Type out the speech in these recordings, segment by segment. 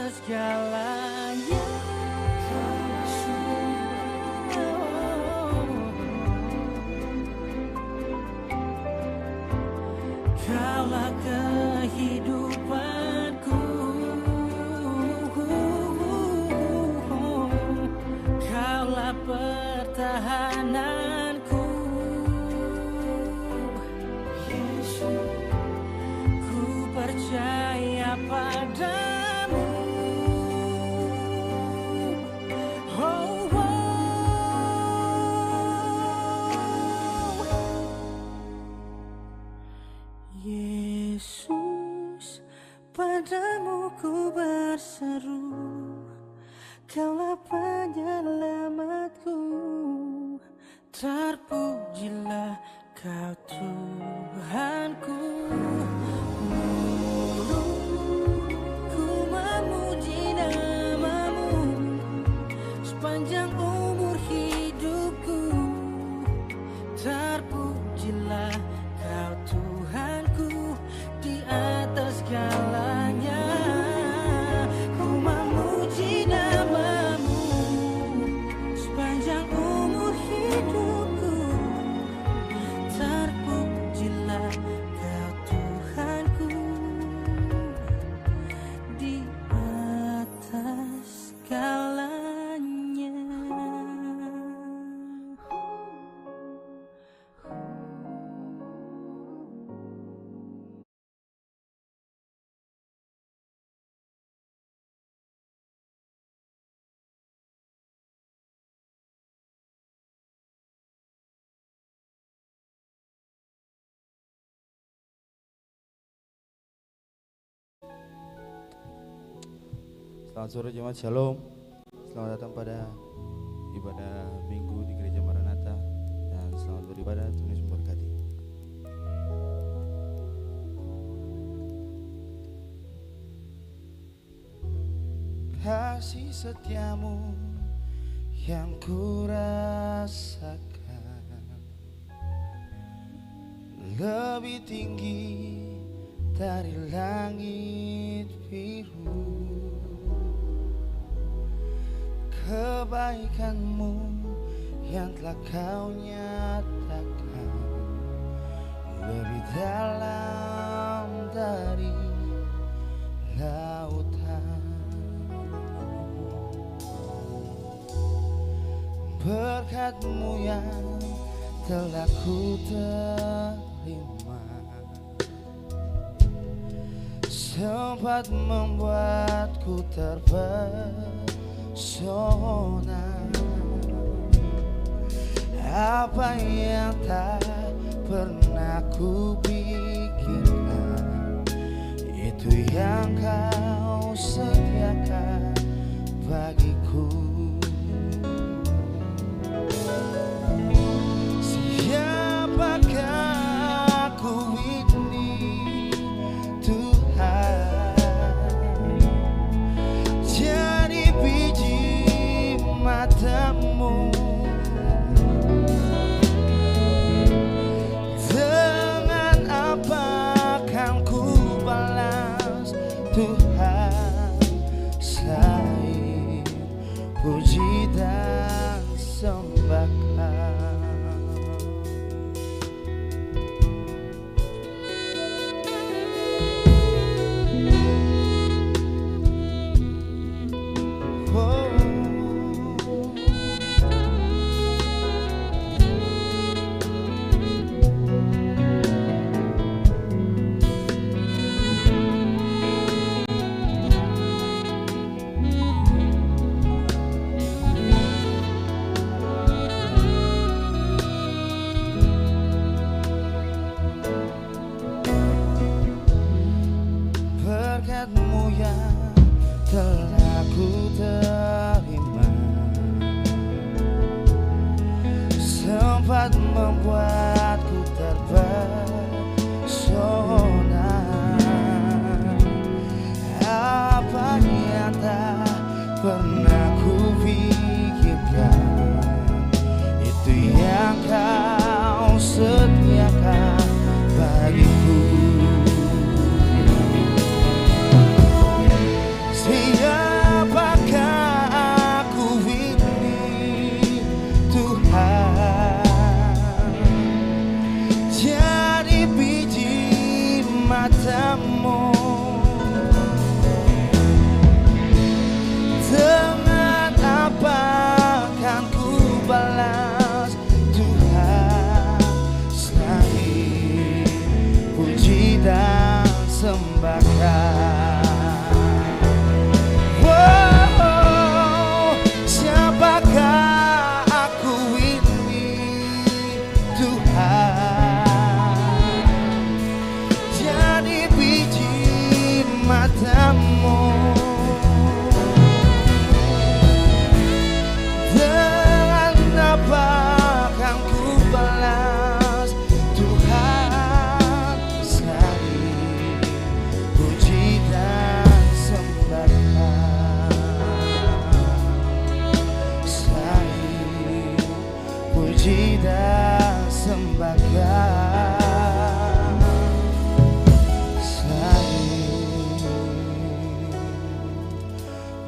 atas segalanya. Kaulah kehidupanku, kaulah pertahananku. Yesus, ku percaya padamu. Oh, oh. Yesus, padamu ku berseru, Kaulah penyelamatku. Terpujilah Kau Tuhanku. Ku memuji namamu sepanjang umur hidupku. Terpujilah Kau Tuhanku di atas segalanya. Ku memuji namamu sepanjang umur hidupku. Terpujilah Kau Tuhanku di atas segalanya. Selamat sore jemaat Shalom. Selamat datang pada ibadah Minggu di Gereja Maranatha dan selamat beribadah. Tuhan Yesus memberkati. Kasih setiamu yang ku rasakan lebih tinggi dari langit biru. Kebaikanmu yang telah kau nyatakan lebih dalam dari lautan. Berkat-Mu yang telah ku terima sempat membuatku terpesona. Apa yang tak pernah ku pikirkan, itu yang Kau sediakan bagiku. Siapakah aku ini Tuhan, jadi biji mata-Mu. Dengan apa kan ku balas Tuhan selain puji dan sembahkan. Berkat-Mu yang telah ku terima sempat membuatku terpesona. Apa yang tak pernah ku pikirkan, itu yang Kau sediakan bagiku. Siapa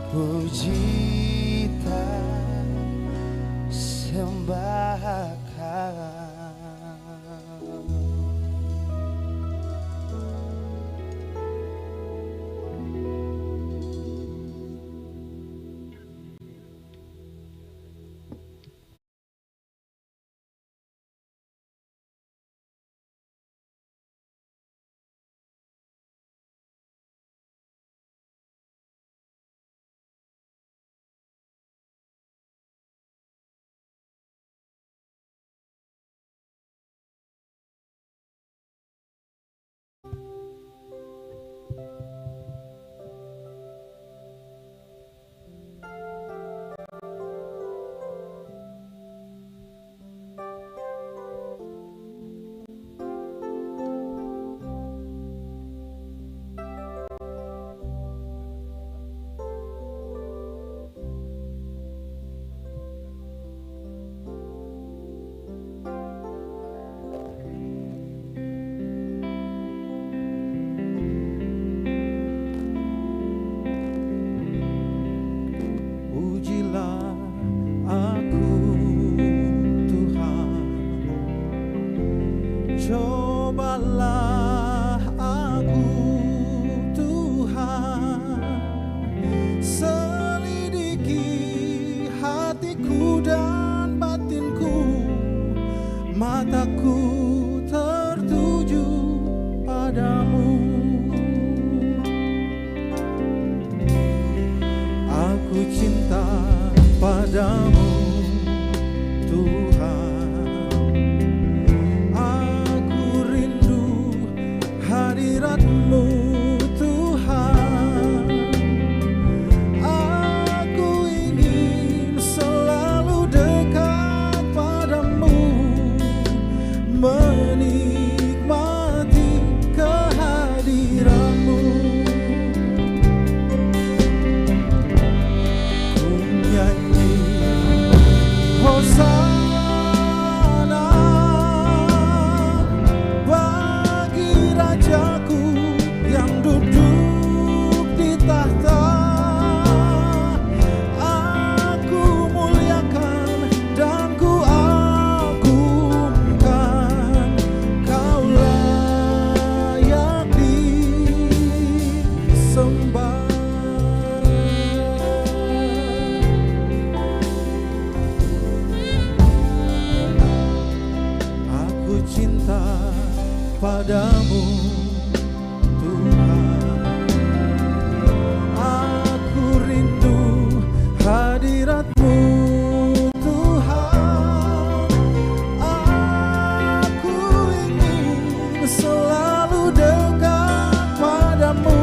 puji tak sembahkan. Pujilah aku Tuhan, cobalah aku Tuhan, selidiki hatiku dan batinku, mataku tertuju padamu. Aku cinta padamu Tuhan, aku rindu hadirat-Mu Tuhan, aku ingin selalu dekat padamu, menikmati kehadiran-Mu. Hosana bagi Rajaku yang duduk di tahta. Aku muliakan dan ku agungkan, Kau layak disembah. Cinta padamu Tuhan, aku rindu hadirat-Mu Tuhan, aku ingin selalu dekat padamu,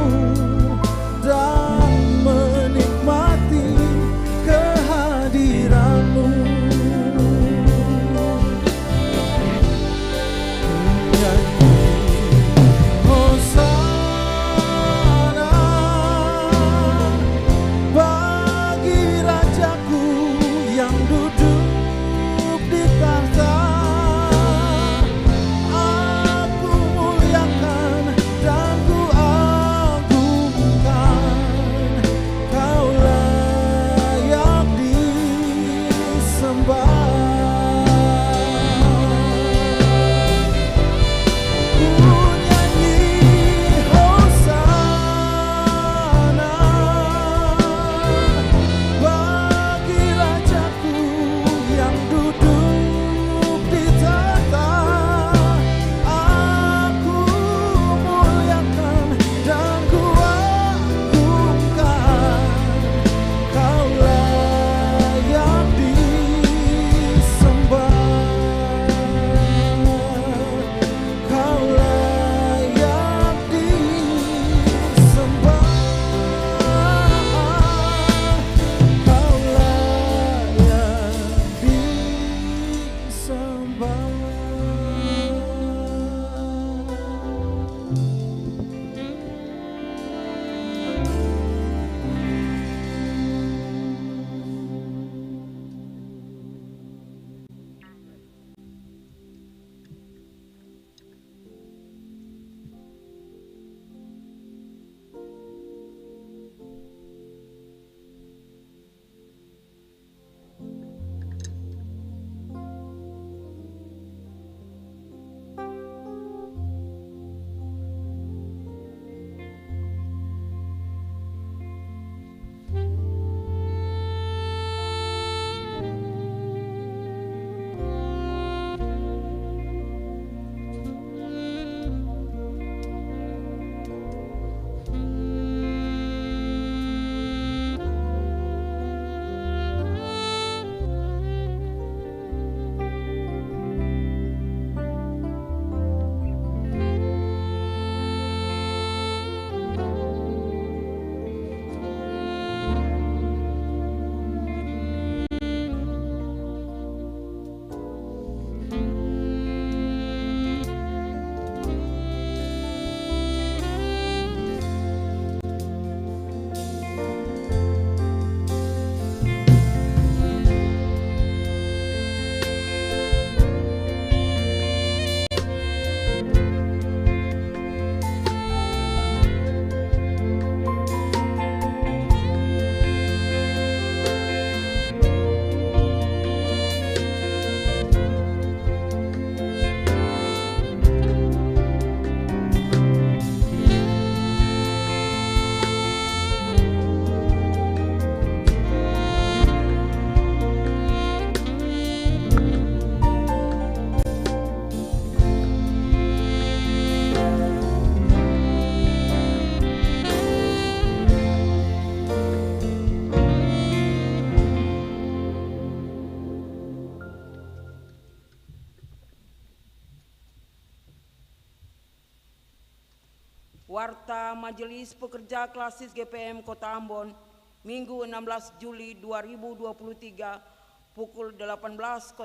Warta Majelis Pekerja Klasis GPM Kota Ambon, Minggu 16 Juli 2023 pukul 18.00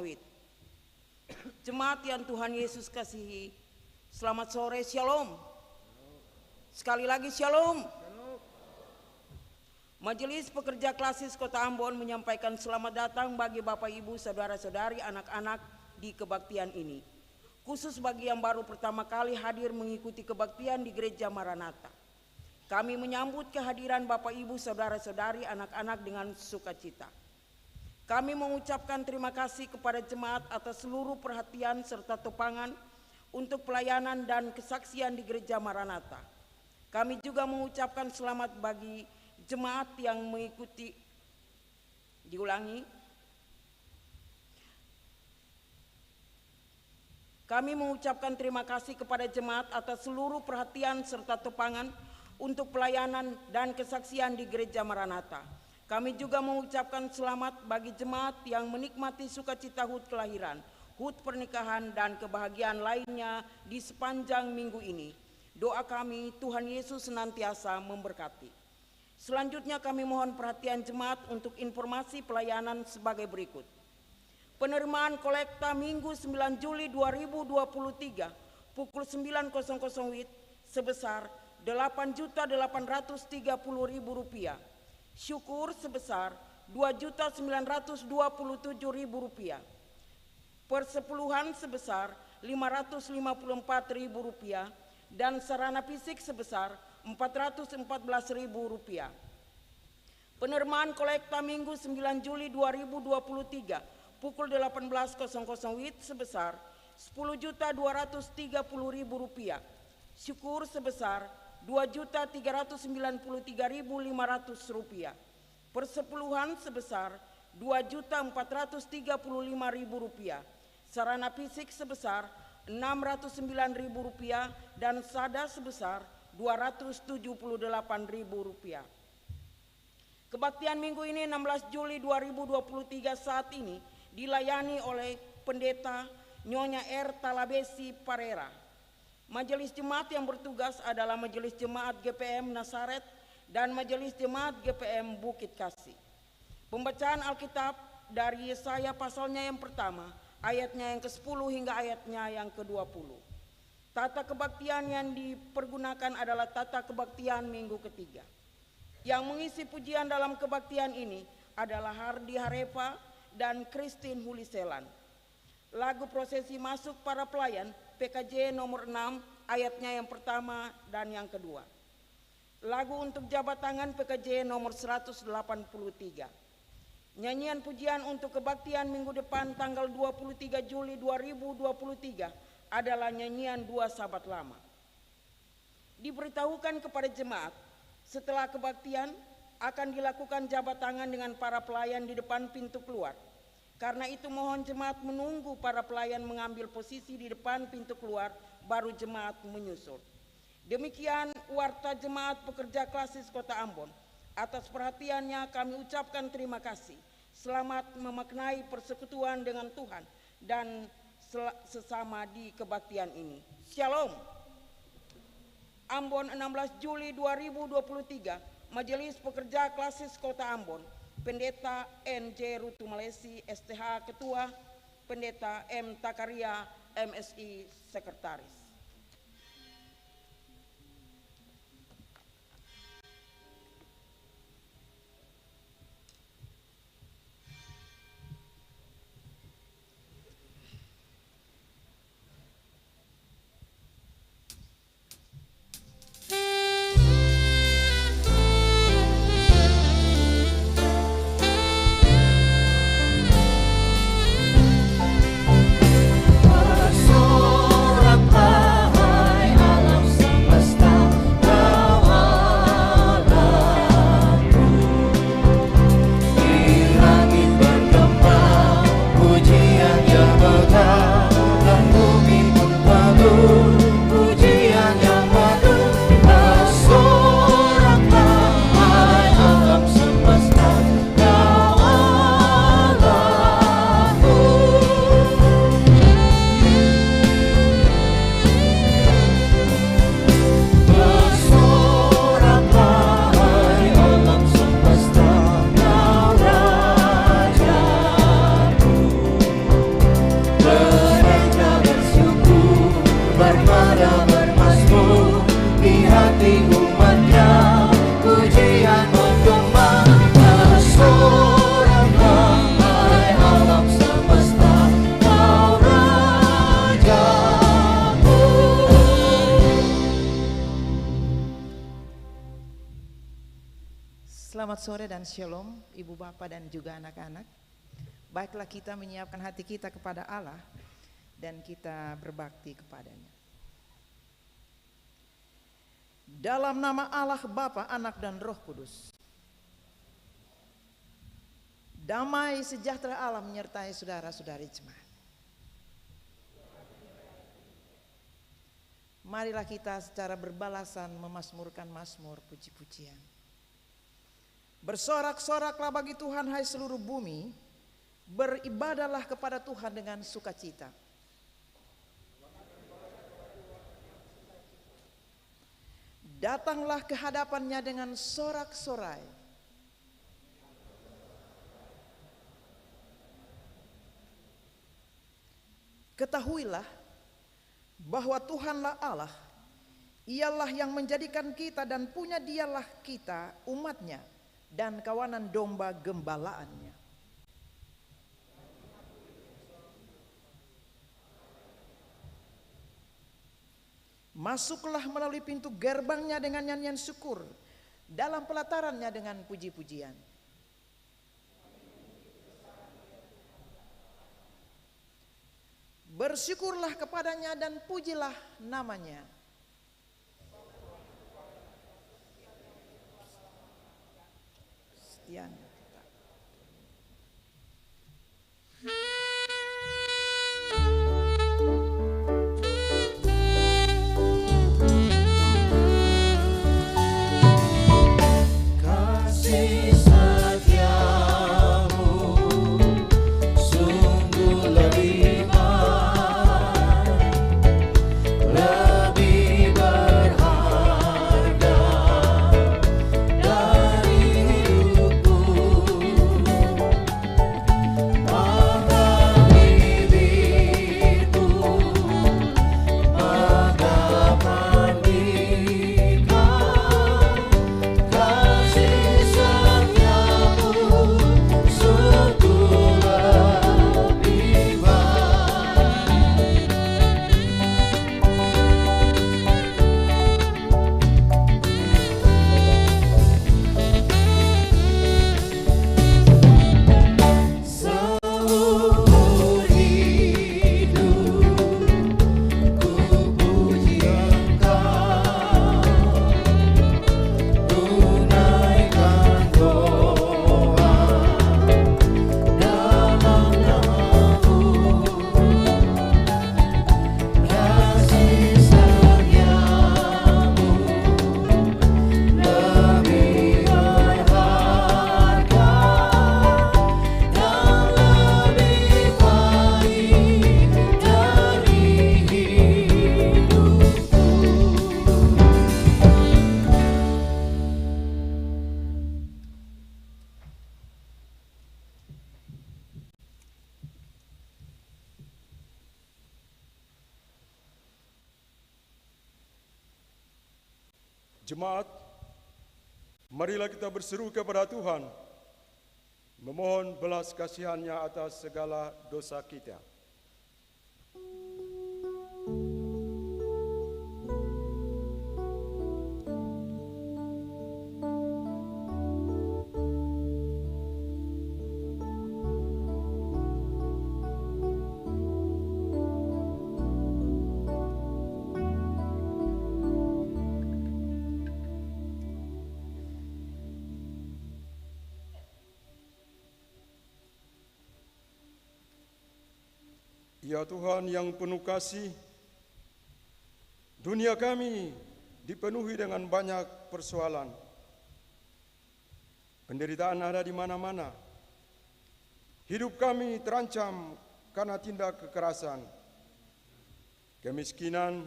WIB. Jemaat yang Tuhan Yesus kasihi, selamat sore, Shalom. Sekali lagi Shalom. Majelis Pekerja Klasis Kota Ambon menyampaikan selamat datang bagi Bapak Ibu, Saudara-saudari, anak-anak di kebaktian ini. Khusus bagi yang baru pertama kali hadir mengikuti kebaktian di Gereja Maranatha. Kami menyambut kehadiran Bapak Ibu, Saudara-saudari, anak-anak dengan sukacita. Kami mengucapkan terima kasih kepada jemaat atas seluruh perhatian serta topangan untuk pelayanan dan kesaksian di Gereja Maranatha. Kami juga mengucapkan selamat bagi jemaat yang mengikuti. Kami mengucapkan terima kasih kepada jemaat atas seluruh perhatian serta topangan untuk pelayanan dan kesaksian di Gereja Maranatha. Kami juga mengucapkan selamat bagi jemaat yang menikmati sukacita HUT kelahiran, HUT pernikahan, dan kebahagiaan lainnya di sepanjang minggu ini. Doa kami, Tuhan Yesus senantiasa memberkati. Selanjutnya kami mohon perhatian jemaat untuk informasi pelayanan sebagai berikut. Penerimaan kolekta Minggu 9 Juli 2023 pukul 9.00 WIB sebesar Rp8.830.000. Syukur sebesar Rp2.927.000. Persepuluhan sebesar Rp554.000 dan sarana fisik sebesar Rp414.000. Penerimaan kolekta Minggu 9 Juli 2023 pukul 18.00 WIB sebesar Rp10.230.000. Syukur sebesar Rp2.393.500. Persepuluhan sebesar Rp2.435.000. Sarana fisik sebesar Rp609.000 dan sada sebesar Rp278.000. Kebaktian minggu ini 16 Juli 2023 saat ini dilayani oleh Pendeta Nyonya R. Talabesi Parera. Majelis jemaat yang bertugas adalah Majelis Jemaat GPM Nasaret dan Majelis Jemaat GPM Bukit Kasih. Pembacaan Alkitab dari Yesaya pasalnya yang pertama, ayatnya yang ke-10 hingga ayatnya yang ke-20. Tata kebaktian yang dipergunakan adalah tata kebaktian minggu ketiga. Yang mengisi pujian dalam kebaktian ini adalah Hardi Harepa dan Christine Huliselan. Lagu prosesi masuk para pelayan PKJ nomor 6 ayatnya yang pertama dan yang kedua. Lagu untuk jabat tangan PKJ nomor 183. Nyanyian pujian untuk kebaktian minggu depan tanggal 23 Juli 2023 adalah nyanyian Dua Sahabat Lama. Diberitahukan kepada jemaat, setelah kebaktian akan dilakukan jabat tangan dengan para pelayan di depan pintu keluar. Karena itu mohon jemaat menunggu para pelayan mengambil posisi di depan pintu keluar, baru jemaat menyusul. Demikian warta jemaat pekerja klasis Kota Ambon. Atas perhatiannya kami ucapkan terima kasih. Selamat memaknai persekutuan dengan Tuhan dan sesama di kebaktian ini. Shalom. Ambon 16 Juli 2023, Majelis Pekerja Klasis Kota Ambon. Pendeta N.J. Rutu Malesi, STH Ketua, Pendeta M. Takaria, MSI Sekretaris. Bersorak Selamat sore dan shalom ibu bapak dan juga anak-anak. Baiklah kita menyiapkan hati kita kepada Allah dan kita berbakti kepadanya. Dalam nama Allah Bapa, Anak dan Roh Kudus. Damai sejahtera Allah menyertai saudara-saudari jemaat. Marilah kita secara berbalasan memazmurkan mazmur puji-pujian. Bersorak-soraklah bagi Tuhan hai seluruh bumi, beribadahlah kepada Tuhan dengan sukacita. Datanglah ke hadapannya dengan sorak-sorai. Ketahuilah bahwa Tuhanlah Allah, ialah yang menjadikan kita dan punya dialah kita umatnya dan kawanan domba gembalaannya. Masuklah melalui pintu gerbangnya dengan nyanyian syukur, dalam pelatarannya dengan puji-pujian. Bersyukurlah kepadanya dan pujilah namanya. Setianya. Kasih setiamu sungguh lebih lebih berharga dari hidupku, bahkan bibirku menggapkan kasih setiamu sungguh lebih seumur hidup ku puji Engkau, tunaikan doa dalam nama-Mu. Kasih setiamu lebih berharga dan lebih baik dari hidupku. Jemaat, marilah kita berseru kepada Tuhan, memohon belas kasihan-Nya atas segala dosa kita. Ya Tuhan yang penuh kasih, dunia kami dipenuhi dengan banyak persoalan. Penderitaan ada di mana-mana. Hidup kami terancam karena tindak kekerasan, kemiskinan,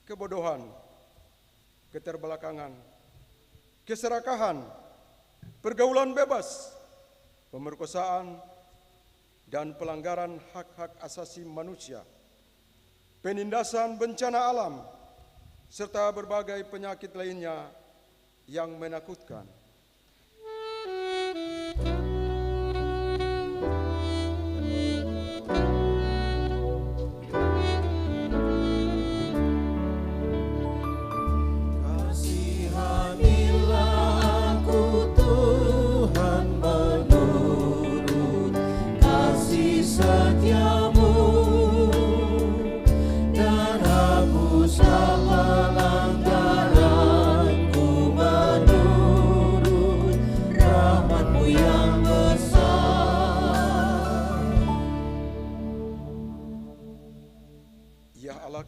kebodohan, keterbelakangan, keserakahan, pergaulan bebas, pemerkosaan, dan pelanggaran hak-hak asasi manusia, penindasan bencana alam, serta berbagai penyakit lainnya yang menakutkan. Kasihanilah aku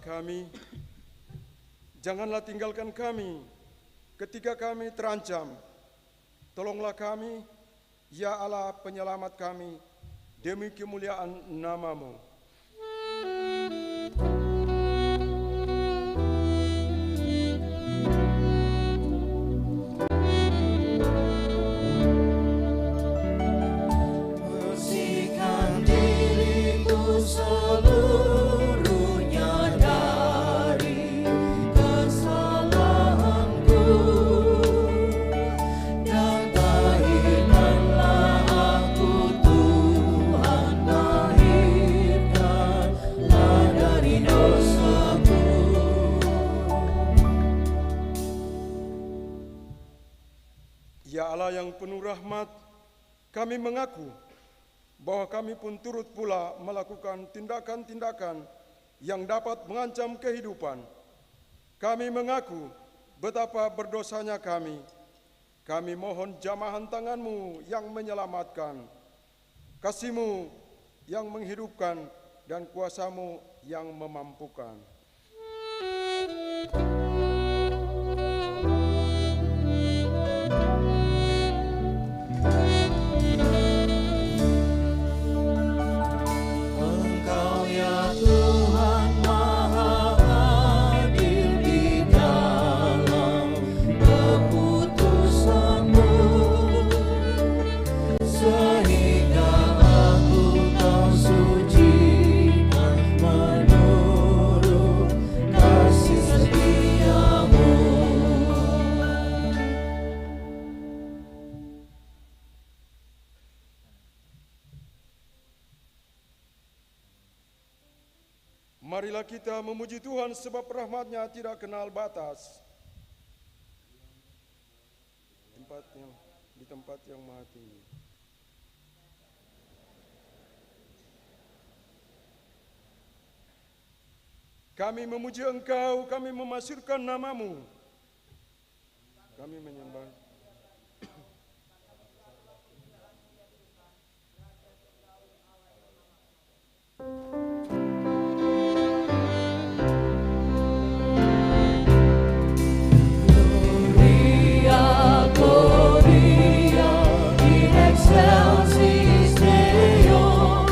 kami, janganlah tinggalkan kami ketika kami terancam. Tolonglah kami, ya Allah penyelamat kami, demi kemuliaan nama-Mu. Bersihkan diriku seluruhnya dari kesalahanku, dan tahirkanlah aku Tuhan, tahirkanlah dari dosaku. Ya Allah yang penuh rahmat, kami mengaku bahwa kami pun turut pula melakukan tindakan-tindakan yang dapat mengancam kehidupan. Kami mengaku betapa berdosanya kami. Kami mohon jamahan tangan-Mu yang menyelamatkan, kasih-Mu yang menghidupkan, dan kuasa-Mu yang memampukan. Engkau ya Tuhan Maha Adil di dalam keputusan-Mu, sehingga aku Kau sucikan menurut kasih setia-Mu. Marilah kita memuji Tuhan sebab rahmat-Nya tidak kenal batas. Di tempat yang maha tinggi. Kami memuji Engkau, kami memasyurkan nama-Mu. Kami menyembah. Gloria, Gloria, in excelsis Deo.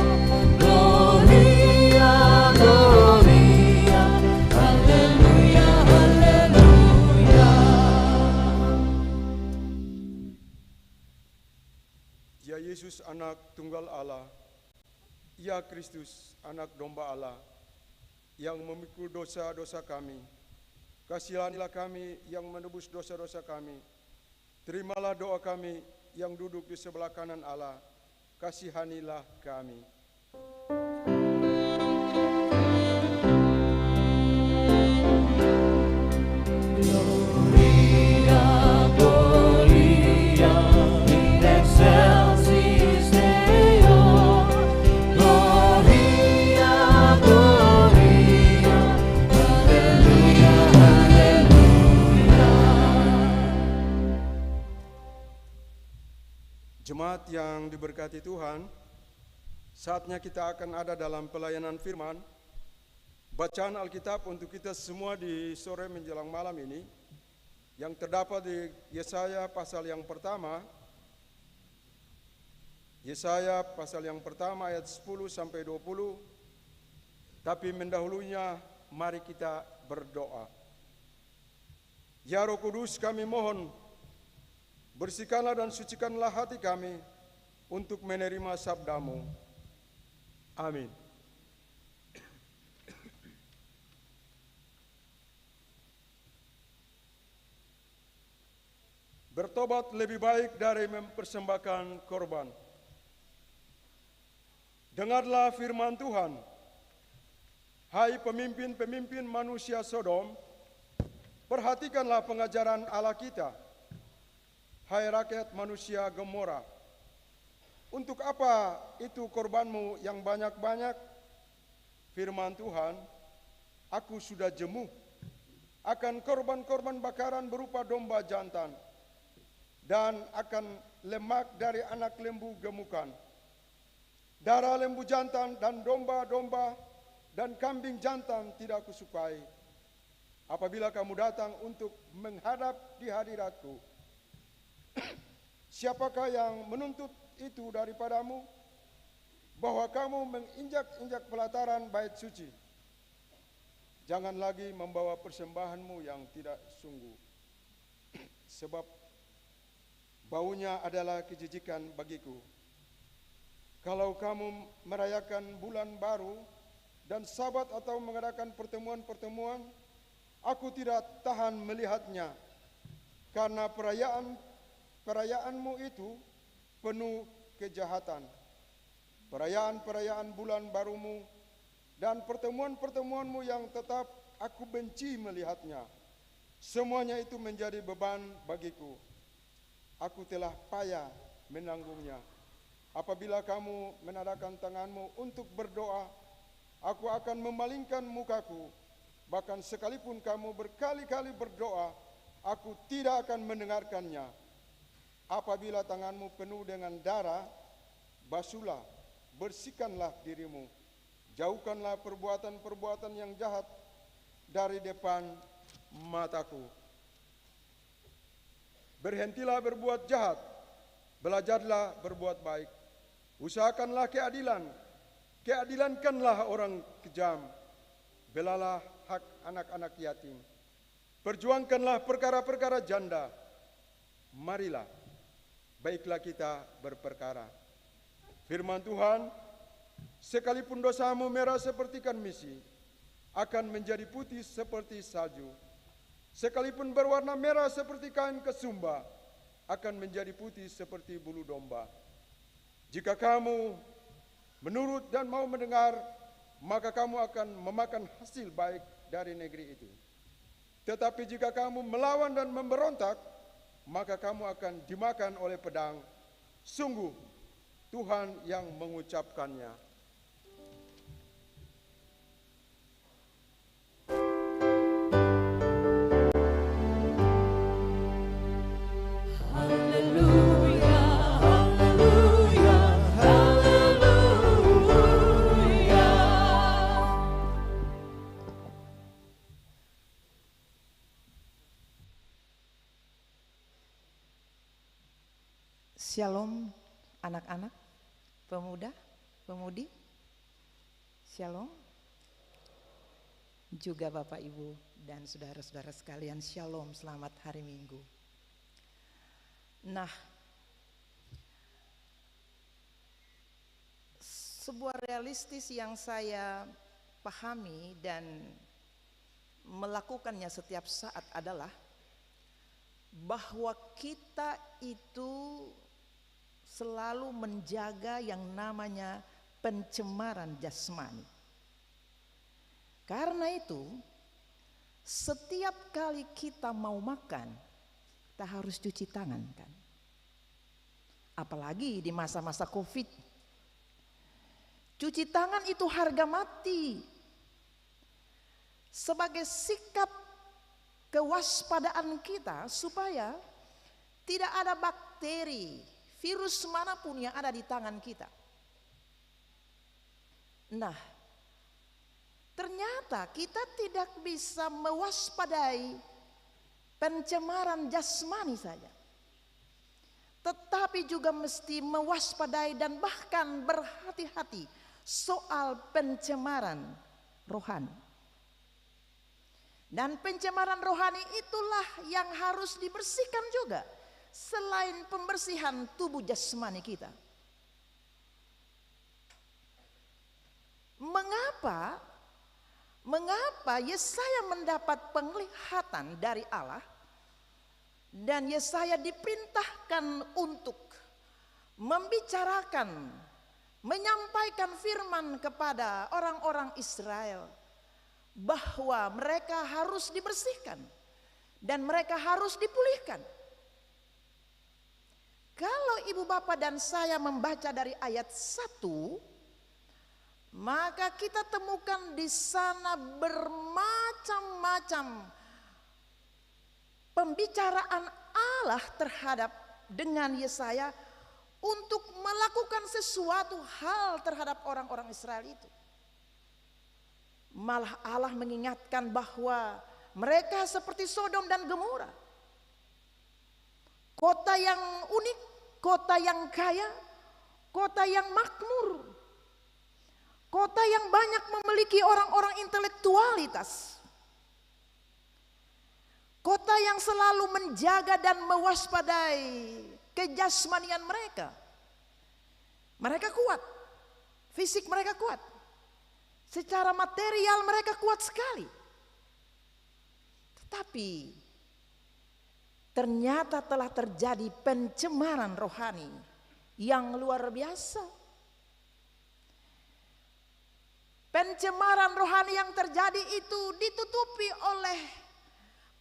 Gloria, Gloria, Haleluya, Haleluya. Ya Yesus anak tunggal Allah, ya Kristus anak domba Allah, yang memikul dosa-dosa kami, kasihanilah kami yang menebus dosa-dosa kami. Terimalah doa kami yang duduk di sebelah kanan Allah, kasihanilah kami. Gloria, Gloria, in excelsis Deo. Gloria, Gloria, Haleluya, Haleluya. Jemaat yang diberkati Tuhan, saatnya kita akan ada dalam pelayanan firman. Bacaan Alkitab untuk kita semua di sore menjelang malam ini, yang terdapat di Yesaya pasal yang pertama. Yesaya pasal yang pertama ayat 10 sampai 20. Tapi mendahulunya mari kita berdoa. Ya Roh Kudus, kami mohon, bersihkanlah dan sucikanlah hati kami untuk menerima sabda-Mu. Amin. Bertobat lebih baik dari mempersembahkan korban. Dengarlah firman Tuhan. Hai pemimpin-pemimpin manusia Sodom, perhatikanlah pengajaran Allah kita. Hai rakyat manusia Gomora, untuk apa itu korbanmu yang banyak-banyak? Firman Tuhan, aku sudah jemu akan korban-korban bakaran berupa domba jantan, dan akan lemak dari anak lembu gemukan. Darah lembu jantan dan domba-domba dan kambing jantan tidak kusukai. Apabila kamu datang untuk menghadap di hadiratku, siapakah yang menuntut itu daripadamu, bahwa kamu menginjak-injak pelataran bait suci? Jangan lagi membawa persembahanmu yang tidak sungguh, sebab baunya adalah kejijikan bagiku. Kalau kamu merayakan bulan baru dan Sabat atau mengadakan pertemuan-pertemuan, aku tidak tahan melihatnya, karena perayaanmu itu penuh kejahatan. Perayaan-perayaan bulan barumu dan pertemuan-pertemuanmu yang tetap aku benci melihatnya. Semuanya itu menjadi beban bagiku. Aku telah payah menanggungnya. Apabila kamu menadahkan tanganmu untuk berdoa, aku akan memalingkan mukaku. Bahkan sekalipun kamu berkali-kali berdoa, aku tidak akan mendengarkannya. Apabila tanganmu penuh dengan darah, basuhlah, bersihkanlah dirimu. Jauhkanlah perbuatan-perbuatan yang jahat dari depan mataku. Berhentilah berbuat jahat, belajarlah berbuat baik. Usahakanlah keadilan, keadilankanlah orang kejam. Belalah hak anak-anak yatim. Perjuangkanlah perkara-perkara janda. Marilah, baiklah kita berperkara. Firman Tuhan, sekalipun dosamu merah seperti karmisi, akan menjadi putih seperti salju. Sekalipun berwarna merah seperti kain kesumba, akan menjadi putih seperti bulu domba. Jika kamu menurut dan mau mendengar, maka kamu akan memakan hasil baik dari negeri itu. Tetapi jika kamu melawan dan memberontak, maka kamu akan dimakan oleh pedang. Sungguh, Tuhan yang mengucapkannya. Haleluya, haleluya, haleluya. Shalom anak-anak, pemuda, pemudi. Shalom. Juga Bapak Ibu dan saudara-saudara sekalian, shalom, selamat hari Minggu. Nah, sebuah realistis yang saya pahami dan melakukannya setiap saat adalah bahwa kita itu selalu menjaga yang namanya pencemaran jasmani. Karena itu, setiap kali kita mau makan, kita harus cuci tangan kan. Apalagi di masa-masa Covid. Cuci tangan itu harga mati. Sebagai sikap kewaspadaan kita supaya tidak ada bakteri, virus manapun yang ada di tangan kita. Nah, ternyata kita tidak bisa mewaspadai pencemaran jasmani saja, tetapi juga mesti mewaspadai dan bahkan berhati-hati soal pencemaran rohani. Dan pencemaran rohani itulah yang harus dibersihkan juga, selain pembersihan tubuh jasmani kita. Mengapa Yesaya mendapat penglihatan dari Allah dan Yesaya diperintahkan untuk membicarakan, menyampaikan firman kepada orang-orang Israel bahwa mereka harus dibersihkan dan mereka harus dipulihkan. Kalau ibu bapak dan saya membaca dari ayat 1, maka kita temukan di sana bermacam-macam pembicaraan Allah terhadap dengan Yesaya untuk melakukan sesuatu hal terhadap orang-orang Israel itu. Malah Allah mengingatkan bahwa mereka seperti Sodom dan Gomora. Kota yang unik, kota yang kaya, kota yang makmur, kota yang banyak memiliki orang-orang intelektualitas, kota yang selalu menjaga dan mewaspadai kejasmanian mereka. Mereka kuat, fisik mereka kuat, secara material mereka kuat sekali. Tetapi ternyata telah terjadi pencemaran rohani yang luar biasa. Pencemaran rohani yang terjadi itu ditutupi oleh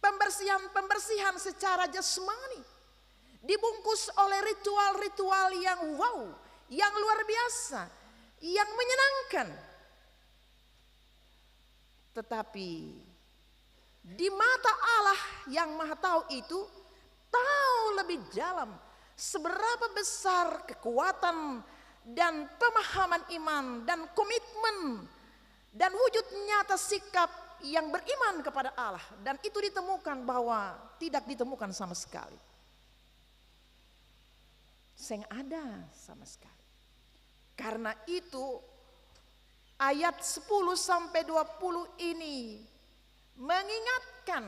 pembersihan secara jasmani, dibungkus oleh ritual-ritual yang wow, yang luar biasa, yang menyenangkan. Tetapi di mata Allah yang Maha Tahu itu tahu lebih dalam seberapa besar kekuatan dan pemahaman iman dan komitmen dan wujud nyata sikap yang beriman kepada Allah, dan itu ditemukan bahwa tidak ditemukan sama sekali. Seng ada sama sekali. Karena itu ayat 10 sampai 20 ini mengingatkan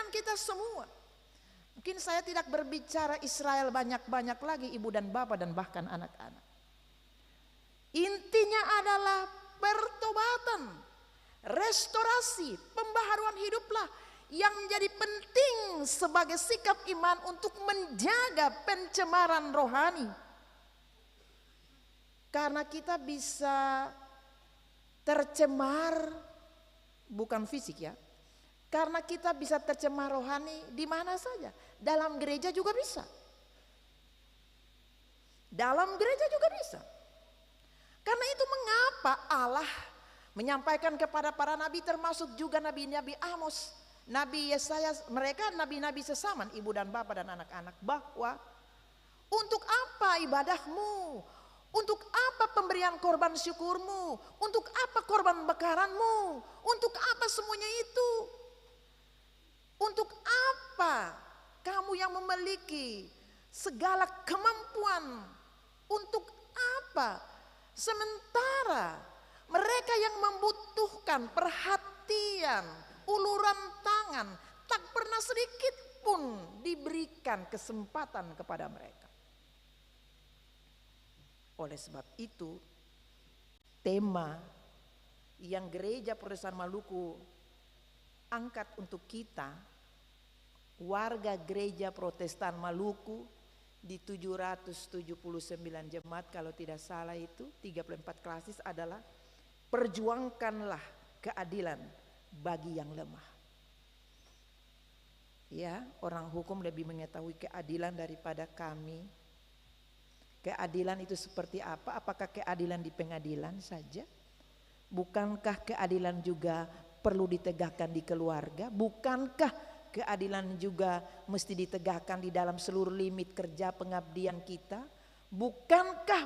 kita semua. Mungkin saya tidak berbicara Israel banyak-banyak lagi, ibu dan bapak dan bahkan anak-anak. Intinya adalah pertobatan, restorasi, pembaharuan hiduplah yang menjadi penting sebagai sikap iman untuk menjaga pencemaran rohani. Karena kita bisa tercemar, bukan fisik ya. Karena kita bisa tercemar rohani di mana saja. Dalam gereja juga bisa. Dalam gereja juga bisa. Karena itu mengapa Allah menyampaikan kepada para nabi, termasuk juga nabi-nabi Amos, Nabi Yesaya, mereka nabi-nabi sesaman, ibu dan bapak dan anak-anak, bahwa untuk apa ibadahmu? Untuk apa pemberian korban syukurmu? Untuk apa korban bakaranmu? Untuk apa semuanya itu? Untuk apa kamu yang memiliki segala kemampuan? Untuk apa? Sementara mereka yang membutuhkan perhatian, uluran tangan, tak pernah sedikit pun diberikan kesempatan kepada mereka. Oleh sebab itu, tema yang Gereja Protestan Maluku angkat untuk kita, warga Gereja Protestan Maluku di 779 jemaat kalau tidak salah itu, 34 klasis adalah perjuangkanlah keadilan bagi yang lemah. Ya, orang hukum lebih mengetahui keadilan daripada kami. Keadilan itu seperti apa? Apakah keadilan di pengadilan saja? Bukankah keadilan juga perlu ditegakkan di keluarga? Bukankah keadilan juga mesti ditegakkan di dalam seluruh limit kerja pengabdian kita? Bukankah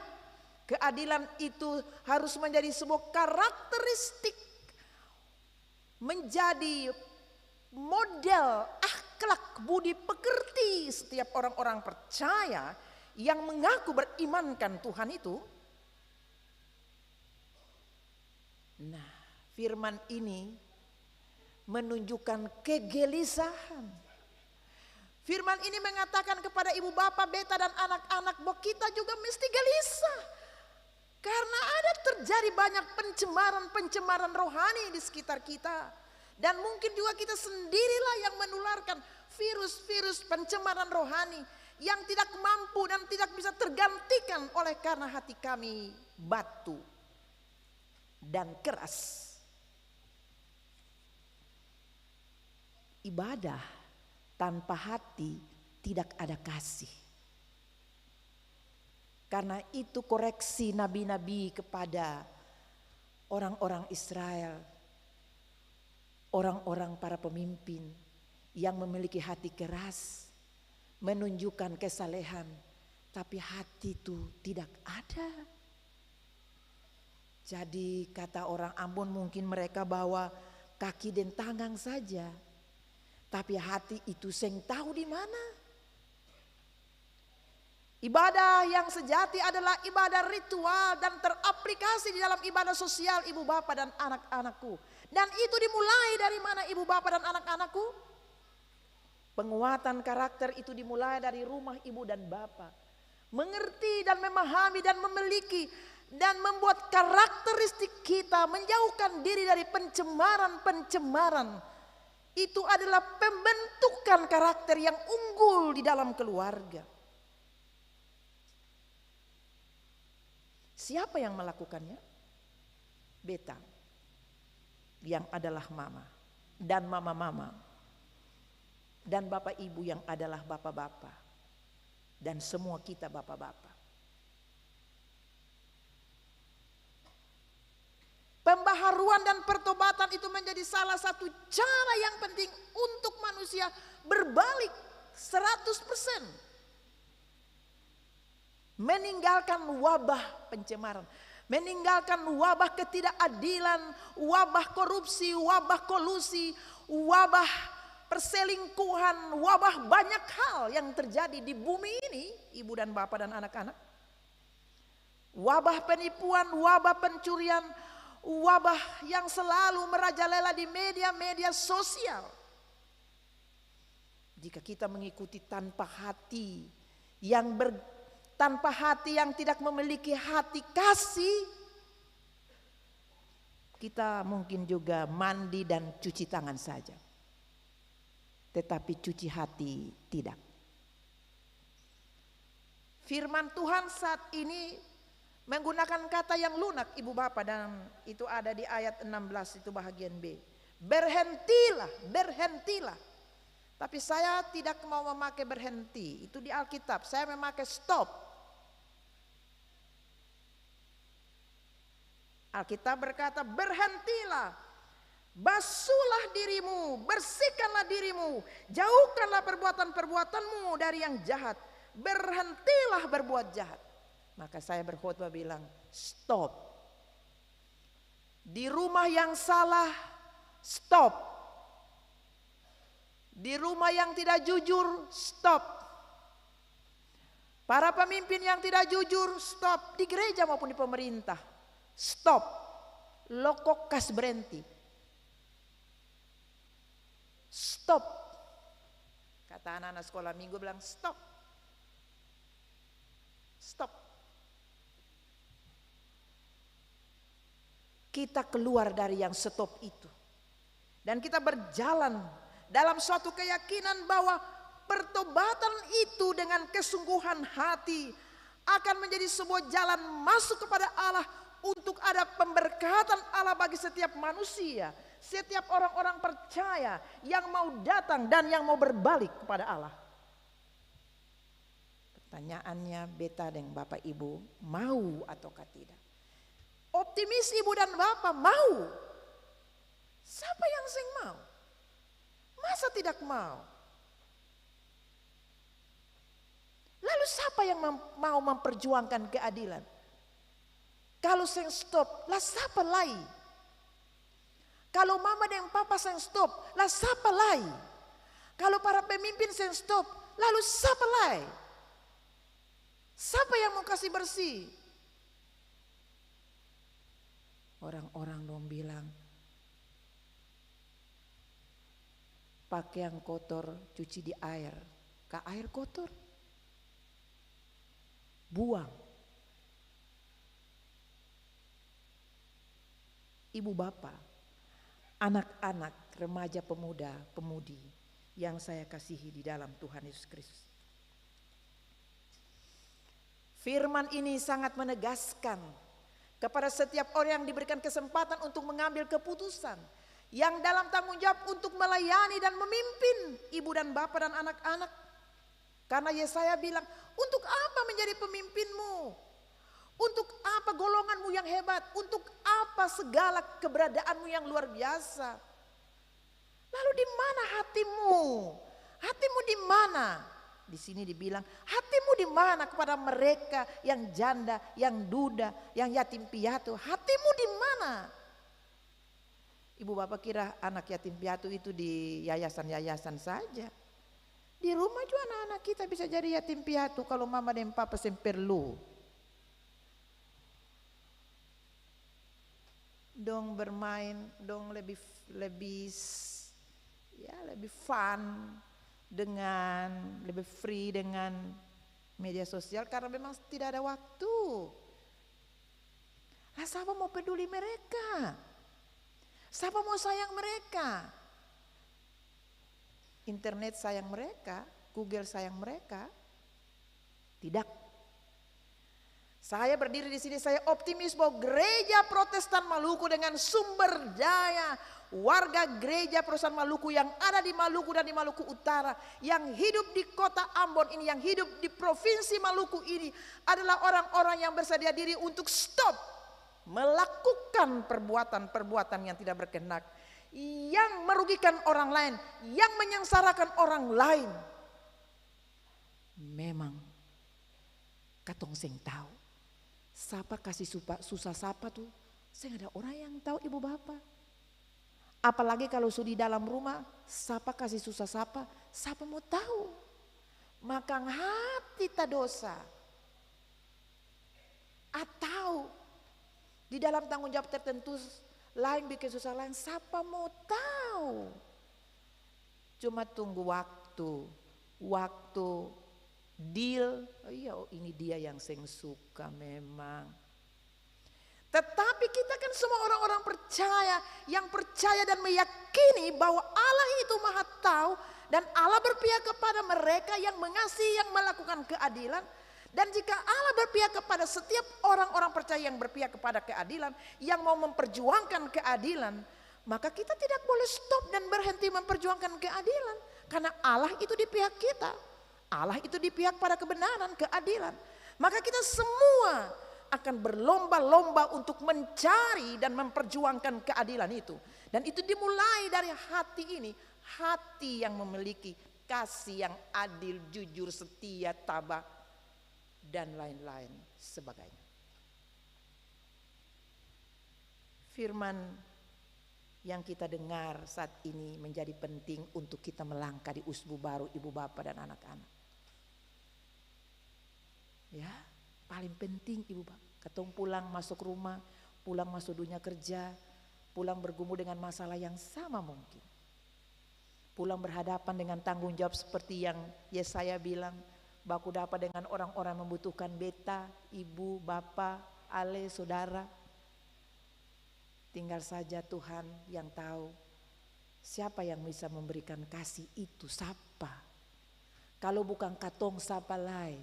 keadilan itu harus menjadi sebuah karakteristik, menjadi model akhlak budi pekerti setiap orang-orang percaya yang mengaku berimankan Tuhan itu? Nah, firman ini menunjukkan kegelisahan. Firman ini mengatakan kepada ibu bapak, beta dan anak-anak bahwa kita juga mesti gelisah. Karena ada terjadi banyak pencemaran rohani di sekitar kita. Dan mungkin juga kita sendirilah yang menularkan virus-virus pencemaran rohani yang tidak mampu dan tidak bisa tergantikan oleh karena hati kami batu dan keras. Ibadah tanpa hati tidak ada kasih. Karena itu koreksi nabi-nabi kepada orang-orang Israel, orang-orang para pemimpin yang memiliki hati keras, menunjukkan kesalehan, tapi hati itu tidak ada. Jadi kata orang Ambon mungkin mereka bawa kaki dan tangan saja. Tapi hati itu seng tahu di mana. Ibadah yang sejati adalah ibadah ritual dan teraplikasi di dalam ibadah sosial ibu bapak dan anak-anakku. Dan itu dimulai dari mana ibu bapak dan anak-anakku? Penguatan karakter itu dimulai dari rumah ibu dan bapak. Mengerti dan memahami dan memiliki dan membuat karakteristik kita menjauhkan diri dari pencemaran-pencemaran. Itu adalah pembentukan karakter yang unggul di dalam keluarga. Siapa yang melakukannya? Beta, yang adalah mama dan mama-mama, dan bapak ibu yang adalah bapak-bapak, dan semua kita bapak-bapak. Pembaharuan dan pertobatan itu menjadi salah satu cara yang penting untuk manusia berbalik 100%. Meninggalkan wabah pencemaran, meninggalkan wabah ketidakadilan, wabah korupsi, wabah kolusi, wabah perselingkuhan, wabah banyak hal yang terjadi di bumi ini, ibu dan bapak dan anak-anak. Wabah penipuan, wabah pencurian, wabah yang selalu merajalela di media-media sosial. Jika kita mengikuti tanpa hati tanpa hati yang tidak memiliki hati kasih, kita mungkin juga mandi dan cuci tangan saja, tetapi cuci hati tidak. Firman Tuhan saat ini menggunakan kata yang lunak ibu bapak, dan itu ada di ayat 16 itu bahagian B. Berhentilah, berhentilah. Tapi saya tidak mau memakai berhenti, itu di Alkitab. Saya memakai stop. Alkitab berkata berhentilah, basuhlah dirimu, bersihkanlah dirimu, jauhkanlah perbuatan-perbuatanmu dari yang jahat, berhentilah berbuat jahat. Maka saya berkhotbah bilang stop. Di rumah yang salah stop. Di rumah yang tidak jujur stop. Para pemimpin yang tidak jujur stop. Di gereja maupun di pemerintah stop. Lokok kas berhenti. Stop. Kata anak-anak sekolah minggu bilang stop. Stop. Kita keluar dari yang stop itu. Dan kita berjalan dalam suatu keyakinan bahwa pertobatan itu dengan kesungguhan hati akan menjadi sebuah jalan masuk kepada Allah, untuk ada pemberkatan Allah bagi setiap manusia, setiap orang-orang percaya yang mau datang dan yang mau berbalik kepada Allah. Pertanyaannya, beta dan bapak ibu mau ataukah tidak? Optimis ibu dan bapak mau. Siapa yang sing mau? Masa tidak mau? Lalu siapa yang mau memperjuangkan keadilan? Kalau sing stop, lah siapa lagi? Kalau mama dan papa sing stop, lah siapa lagi? Kalau para pemimpin sing stop, lalu siapa lagi? Siapa yang mau kasih bersih? Orang-orang dong bilang, pakaian kotor cuci di air, ke air kotor, buang. Ibu bapak, anak-anak, remaja, pemuda, pemudi yang saya kasihi di dalam Tuhan Yesus Kristus. Firman ini sangat menegaskan kepada setiap orang yang diberikan kesempatan untuk mengambil keputusan, yang dalam tanggung jawab untuk melayani dan memimpin ibu dan bapak dan anak-anak. Karena Yesaya bilang, untuk apa menjadi pemimpinmu? Untuk apa golonganmu yang hebat? Untuk apa segala keberadaanmu yang luar biasa? Lalu di mana hatimu? Hatimu di mana? Di sini dibilang, hatimu di mana kepada mereka yang janda, yang duda, yang yatim piatu? Hatimu di mana? Ibu bapak kira anak yatim piatu itu di yayasan-yayasan saja. Di rumah juga anak-anak kita bisa jadi yatim piatu kalau mama dan papa perlu. Dong bermain, dong lebih fun dengan lebih free dengan media sosial karena memang tidak ada waktu. Lah siapa mau peduli mereka? Siapa mau sayang mereka? Internet sayang mereka, Google sayang mereka? Tidak. Saya berdiri di sini, saya optimis bahwa gereja Protestan Maluku dengan sumber daya warga gereja Protestan Maluku yang ada di Maluku dan di Maluku Utara, yang hidup di kota Ambon ini, yang hidup di provinsi Maluku ini adalah orang-orang yang bersedia diri untuk stop melakukan perbuatan-perbuatan yang tidak berkehendak, yang merugikan orang lain, yang menyengsarakan orang lain. Memang katong sing tahu siapa kasih susah siapa tuh, saya ada orang yang tahu ibu bapak. Apalagi kalau sudah di dalam rumah, siapa kasih susah siapa mau tahu. Maka hati tak dosa. Atau di dalam tanggung jawab tertentu lain bikin susah lain, siapa mau tahu. Cuma tunggu waktu deal. Oh iya, ini dia yang saya suka memang. Tetapi kita kan semua orang-orang percaya, yang percaya dan meyakini bahwa Allah itu Maha Tahu dan Allah berpihak kepada mereka yang mengasihi, yang melakukan keadilan. Dan jika Allah berpihak kepada setiap orang-orang percaya yang berpihak kepada keadilan, yang mau memperjuangkan keadilan, maka kita tidak boleh stop dan berhenti memperjuangkan keadilan. Karena Allah itu di pihak kita. Allah itu di pihak pada kebenaran, keadilan. Maka kita semua akan berlomba-lomba untuk mencari dan memperjuangkan keadilan itu. Dan itu dimulai dari hati ini. Hati yang memiliki kasih yang adil, jujur, setia, tabah, dan lain-lain sebagainya. Firman yang kita dengar saat ini menjadi penting untuk kita melangkah di usbu baru ibu bapak dan anak-anak. Ya, paling penting ibu bapak. Ketong pulang masuk rumah, pulang masuk dunia kerja, pulang bergumul dengan masalah yang sama mungkin. Pulang berhadapan dengan tanggung jawab seperti yang Yesaya bilang, baku dapat dengan orang-orang membutuhkan beta, ibu, bapak, ale, saudara. Tinggal saja Tuhan yang tahu siapa yang bisa memberikan kasih itu, siapa. Kalau bukan katong siapa lai.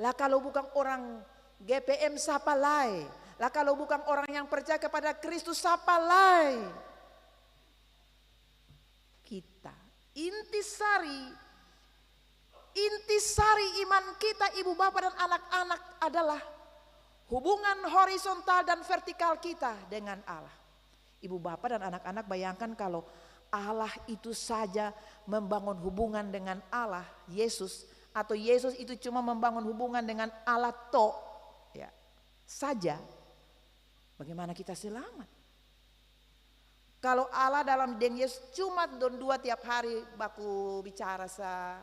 Lah kalau bukan orang GPM siapa lai. Lah kalau bukan orang yang percaya kepada Kristus siapa lai. Kita intisari iman kita ibu bapak dan anak-anak adalah hubungan horizontal dan vertikal kita dengan Allah. Ibu bapak dan anak-anak bayangkan kalau Allah itu saja membangun hubungan dengan Allah, Yesus, atau Yesus itu cuma membangun hubungan dengan Allah ya, saja, bagaimana kita selamat? Kalau Allah dalam den Yesus cuma dua tiap hari baku bicara sa.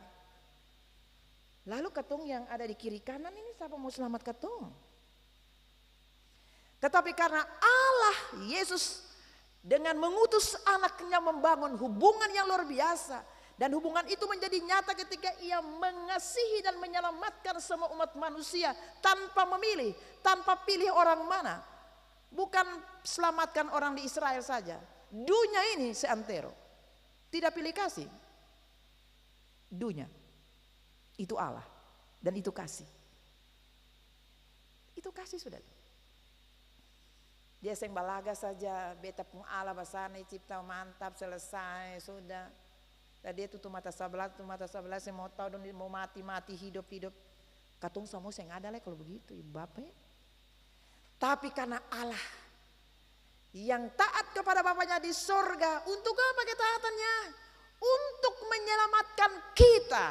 Lalu ketong yang ada di kiri kanan ini siapa mau selamat ketong? Tetapi karena Allah Yesus dengan mengutus anaknya membangun hubungan yang luar biasa. Dan hubungan itu menjadi nyata ketika ia mengasihi dan menyelamatkan semua umat manusia tanpa memilih, tanpa pilih orang mana. Bukan selamatkan orang di Israel saja. Dunia ini seantero. Tidak pilih kasih. Dunia. Itu Allah. Dan itu kasih. Itu kasih sudah. Dia seng balaga saja, beta pun Allah basana cipta mantap selesai sudah. Dan dia tutup mata sebelah saya mau tahu dan mau mati hidup. Katong semua seng ada lah kalau begitu ibu bapak. Tapi karena Allah yang taat kepada Bapaknya di sorga, untuk apa ketaatannya? Untuk menyelamatkan kita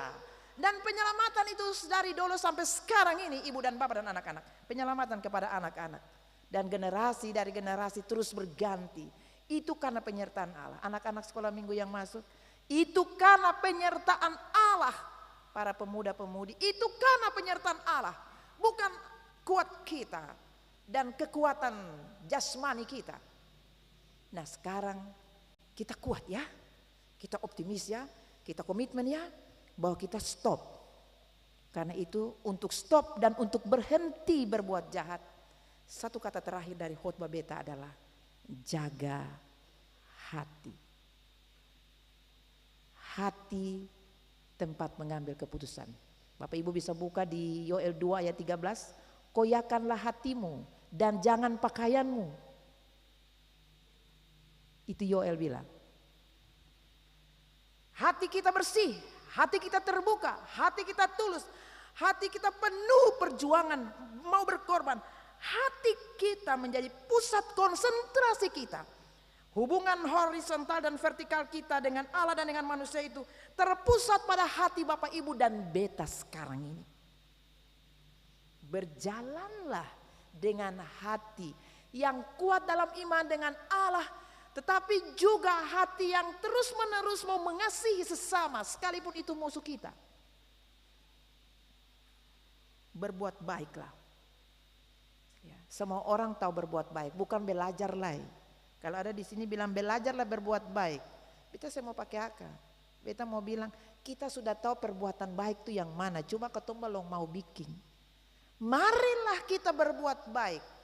Dan penyelamatan itu dari dulu sampai sekarang ini, ibu dan bapak dan anak-anak. Penyelamatan kepada anak-anak. Dan generasi dari generasi terus berganti. Itu karena penyertaan Allah. Anak-anak sekolah minggu yang masuk, itu karena penyertaan Allah. Para pemuda-pemudi, itu karena penyertaan Allah. Bukan kuat kita dan kekuatan jasmani kita. Nah sekarang kita kuat ya. Kita optimis ya. Kita komitmen ya. Bahwa kita stop. Karena itu untuk stop dan untuk berhenti berbuat jahat. Satu kata terakhir dari khotbah beta adalah jaga hati. Hati tempat mengambil keputusan. Bapak Ibu bisa buka di Yoel 2 ayat 13. Koyakanlah hatimu dan jangan pakaianmu. Itu Yoel bilang. Hati kita bersih. Hati kita terbuka, hati kita tulus, hati kita penuh perjuangan, mau berkorban. Hati kita menjadi pusat konsentrasi kita. Hubungan horizontal dan vertikal kita dengan Allah dan dengan manusia itu terpusat pada hati Bapak Ibu dan beta sekarang ini. Berjalanlah dengan hati yang kuat dalam iman dengan Allah. Tetapi juga hati yang terus menerus mau mengasihi sesama sekalipun itu musuh kita. Berbuat baiklah. Ya, semua orang tahu berbuat baik, bukan belajar lagi. Kalau ada di sini bilang belajarlah berbuat baik, kita saya mau pakai akal. Beta mau bilang kita sudah tahu perbuatan baik itu yang mana, cuma ketemu belum mau bikin. Marilah kita berbuat baik.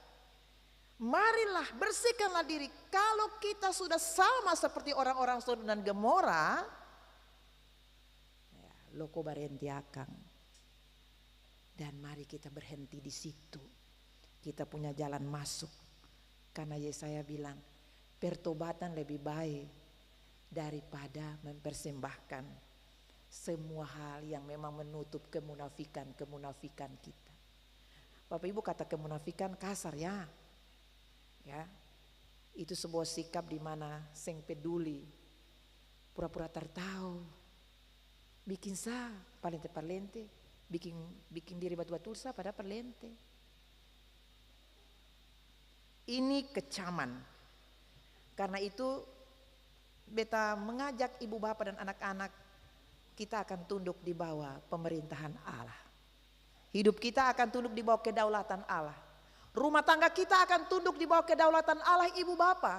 Marilah bersihkanlah diri. Kalau kita sudah sama seperti orang-orang Sodom dan Gomora, ya, loko barenti akang. Dan mari kita berhenti di situ. Kita punya jalan masuk. Karena Yesaya bilang, pertobatan lebih baik daripada mempersembahkan semua hal yang memang menutup kemunafikan kita. Bapak Ibu kata kemunafikan kasar ya. Ya, itu sebuah sikap di mana seng peduli, pura-pura tertahu, bikin sah, parlente, bikin diri batu-batu sah pada parlente. Ini kecaman. Karena itu beta mengajak ibu bapak dan anak-anak kita akan tunduk di bawah pemerintahan Allah. Hidup kita akan tunduk di bawah kedaulatan Allah. Rumah tangga kita akan tunduk di bawah kedaulatan Allah ibu bapa.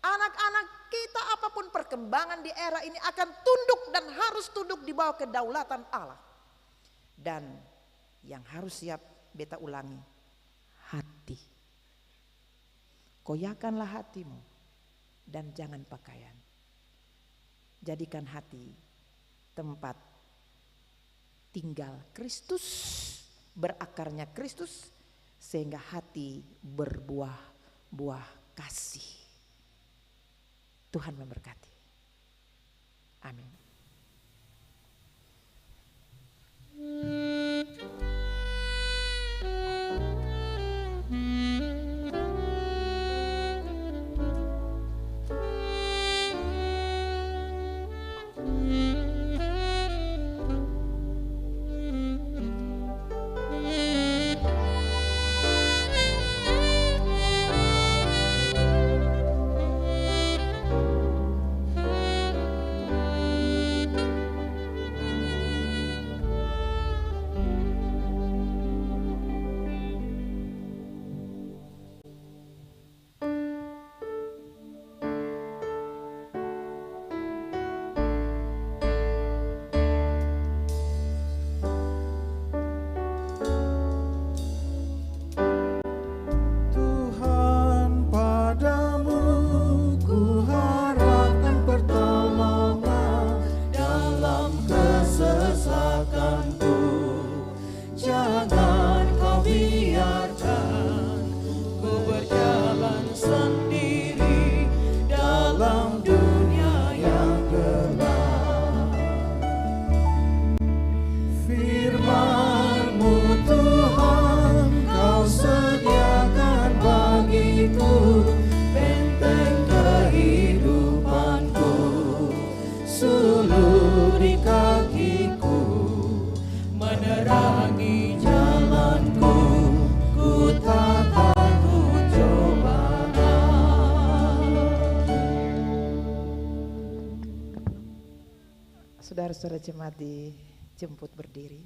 Anak-anak kita apapun perkembangan di era ini akan tunduk dan harus tunduk di bawah kedaulatan Allah. Dan yang harus siap beta ulangi, hati. Koyakanlah hatimu dan jangan pakaian. Jadikan hati tempat tinggal Kristus, berakarnya Kristus. Sehingga hati berbuah-buah kasih. Tuhan memberkati. Amin. Terangi jalanku, ku tak takut cobaan. Saudara-saudara jemaat dijemput berdiri.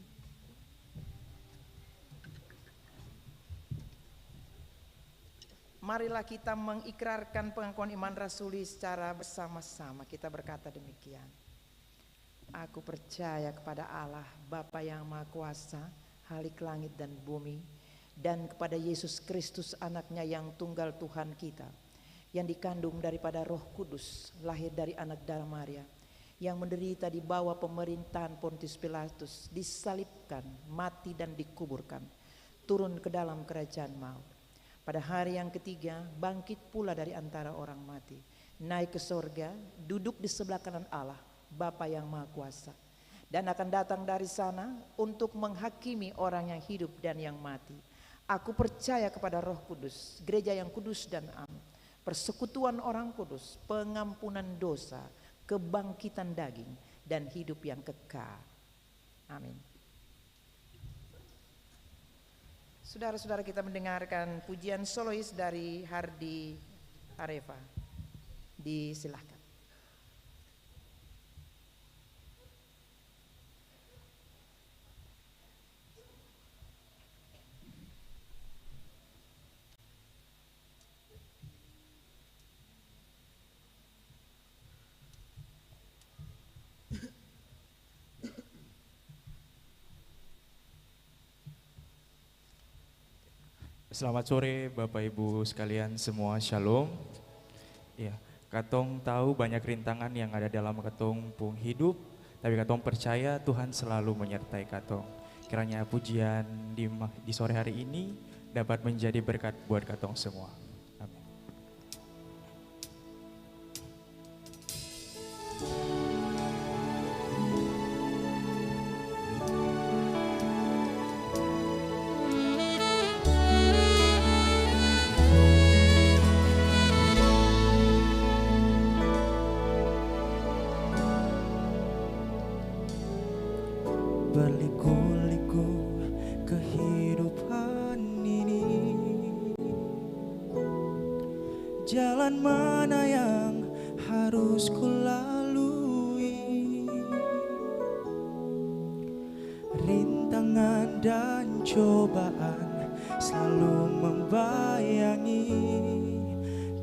Marilah kita mengikrarkan pengakuan iman rasuli secara bersama-sama. Kita berkata demikian. Aku percaya kepada Allah, Bapa yang Maha Kuasa, Khalik langit dan bumi, dan kepada Yesus Kristus anaknya yang tunggal Tuhan kita, yang dikandung daripada Roh Kudus, lahir dari anak darah Maria, yang menderita di bawah pemerintahan Pontius Pilatus, disalibkan, mati dan dikuburkan, turun ke dalam kerajaan maut. Pada hari yang ketiga bangkit pula dari antara orang mati, naik ke sorga, duduk di sebelah kanan Allah, Bapa yang Maha Kuasa, dan akan datang dari sana untuk menghakimi orang yang hidup dan yang mati. Aku percaya kepada Roh Kudus, gereja yang kudus dan am, persekutuan orang kudus, pengampunan dosa, kebangkitan daging, dan hidup yang kekal. Amin. Saudara-saudara, kita mendengarkan pujian solois dari Hardi Areva. Disilahkan. Selamat sore Bapak Ibu sekalian semua, Shalom. Ya, katong tahu banyak rintangan yang ada dalam katong pung hidup, tapi katong percaya Tuhan selalu menyertai katong. Kiranya pujian di sore hari ini dapat menjadi berkat buat katong semua. Amin. Berliku-liku kehidupan ini, jalan mana yang harus kulalui? Rintangan dan cobaan selalu membayangi,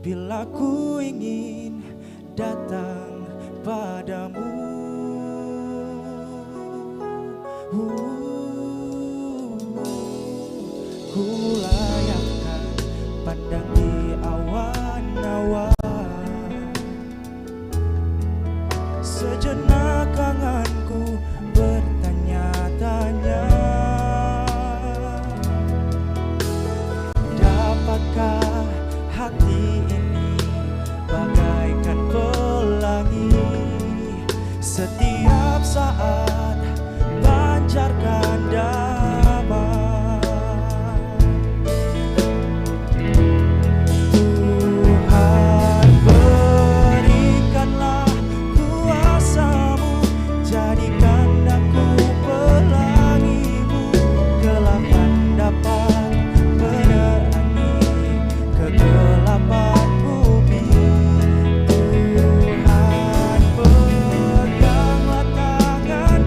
bila ku ingin datang padamu. Ku layakkan pandang di awan-awan, sejenak kanganku bertanya-tanya, dapatkah hati ini bagaikan pelangi, setiap saat pancarkan damai. Tuhan, berikanlah kuasa-Mu, jadikan aku pelangi-Mu, gelapan dapat menerangi kegelapan bumi. Tuhan, peganglah tangan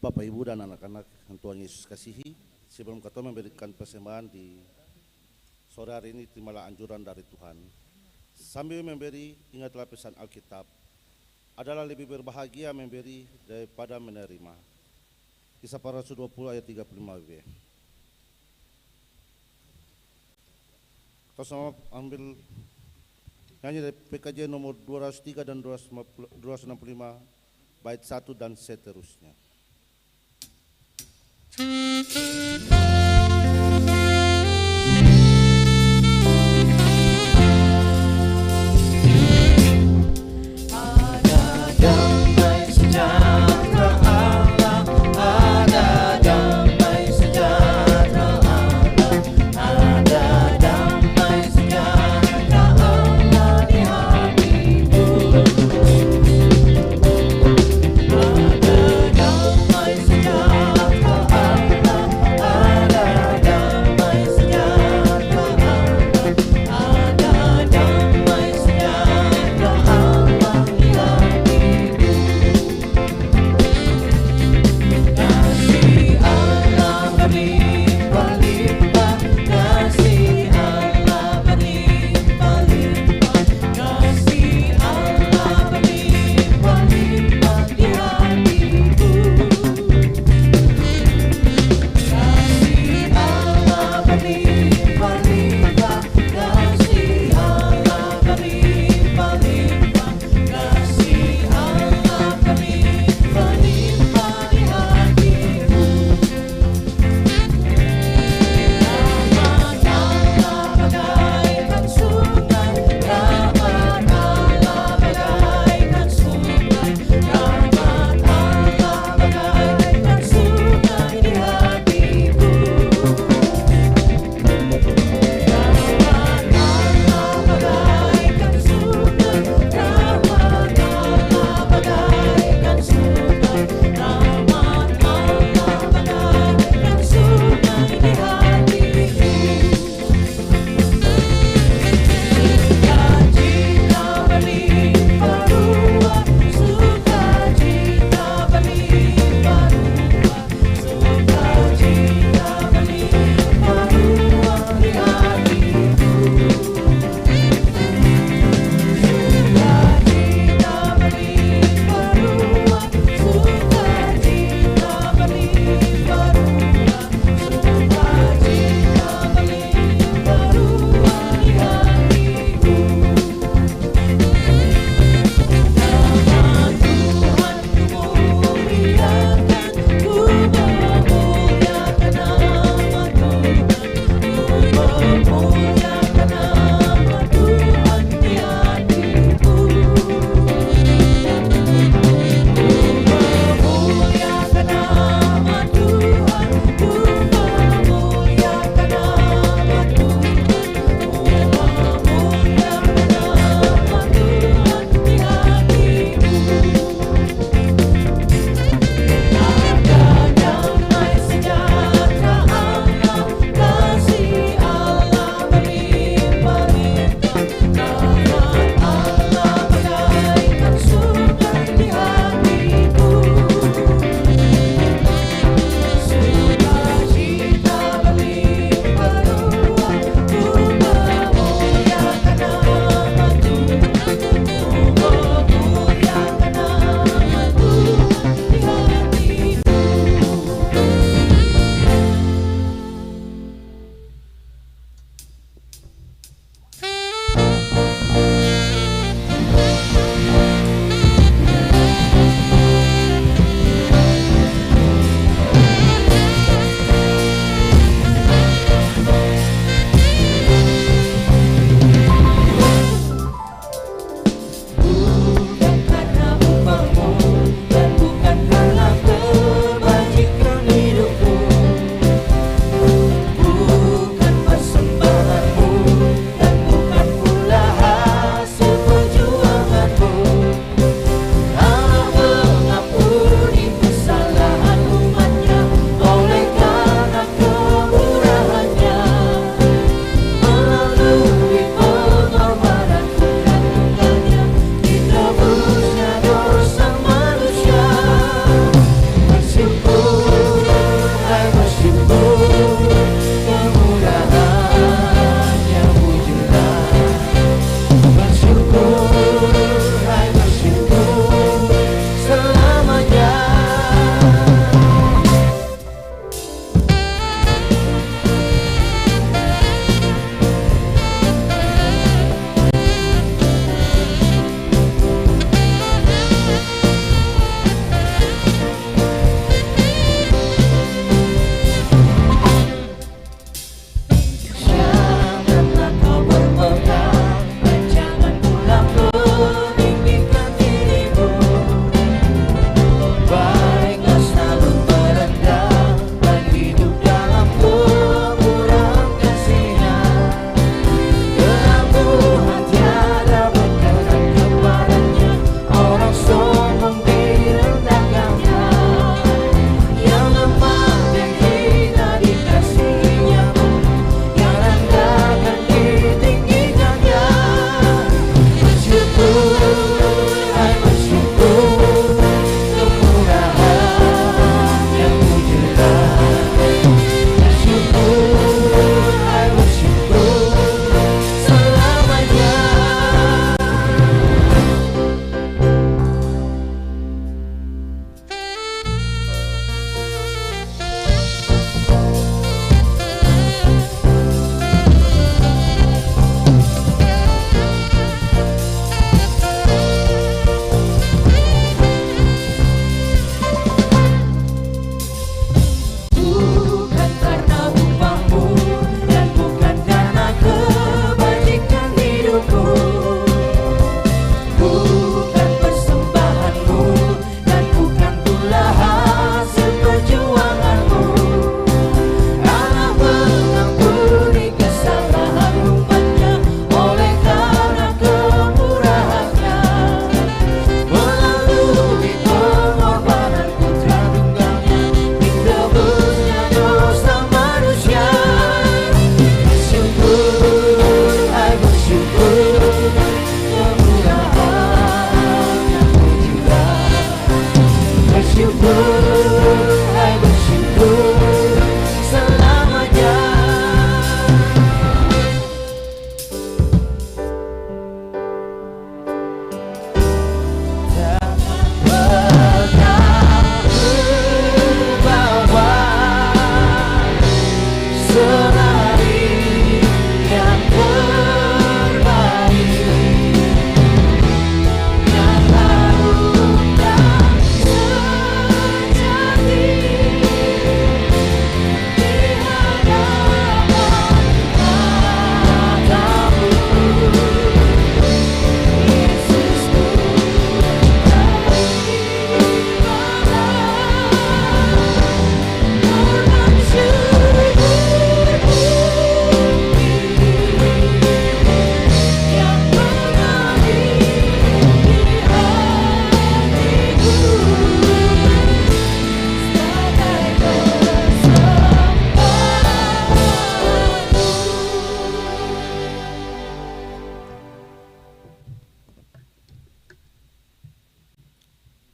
Bapak Ibu dan anak-anak yang Tuhan Yesus kasihi, sebelum kita memberikan persembahan di sore hari ini, terimalah anjuran dari Tuhan. Sambil memberi, ingatlah pesan Alkitab, adalah lebih berbahagia memberi daripada menerima. Kisah Para Rasul 20 ayat 35b. Kita sama ambil nyanyi dari PKJ nomor 203 dan 265 bait 1 dan seterusnya. Ada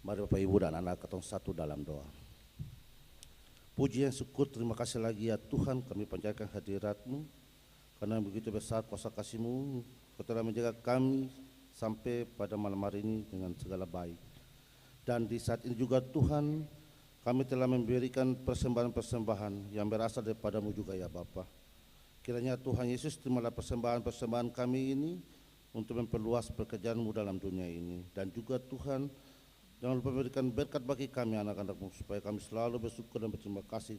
Mari Bapak Ibu dan anak ketong satu dalam doa. Puji yang syukur, terima kasih lagi ya Tuhan, kami panjatkan hadirat-Mu, karena begitu besar kuasa kasih-Mu, Kau telah menjaga kami sampai pada malam hari ini dengan segala baik. Dan di saat ini juga Tuhan, kami telah memberikan persembahan-persembahan yang berasal daripada-Mu juga ya Bapa. Kiranya Tuhan Yesus terimalah persembahan-persembahan kami ini untuk memperluas pekerjaan-Mu dalam dunia ini. Dan juga Tuhan, jangan lupa memberikan berkat bagi kami anak-anak-Mu, supaya kami selalu bersyukur dan berterima kasih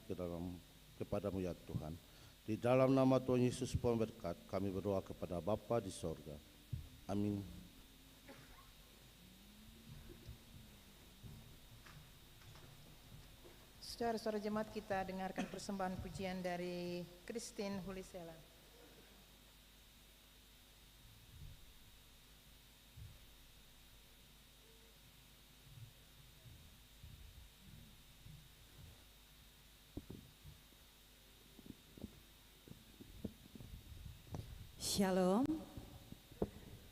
kepada-Mu ya Tuhan. Di dalam nama Tuhan Yesus pemberkat, kami berdoa kepada Bapa di sorga. Amin. Saudara-saudara jemaat, kita dengarkan persembahan pujian dari Christine Hulisela. Shalom.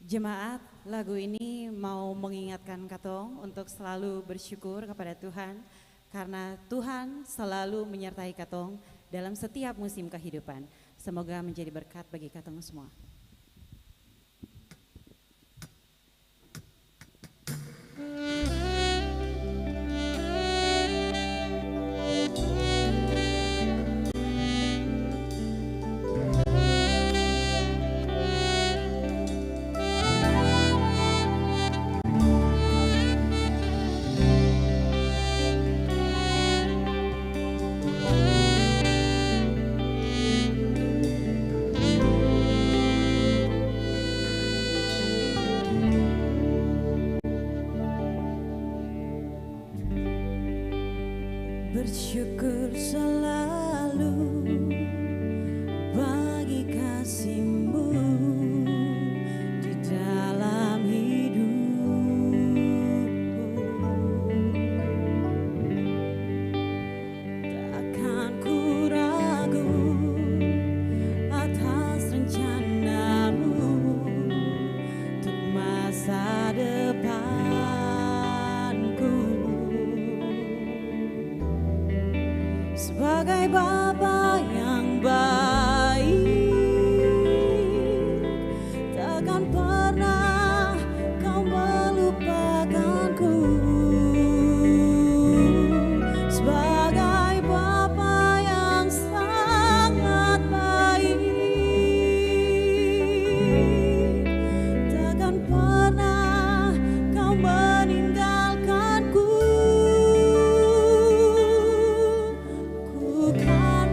Jemaat, lagu ini mau mengingatkan katong untuk selalu bersyukur kepada Tuhan, karena Tuhan selalu menyertai katong dalam setiap musim kehidupan. Semoga menjadi berkat bagi katong semua. Bersyukur selalu bagi kasih-Mu di dalam hidupku. Takkan ku ragu atas rencana-Mu untuk masa depanku. Sebagai Bapa yang baik, takkan pernah Kau melupakanku. Sebagai Bapa yang sangat baik, takkan pernah Kau meninggalkanku. Ku kan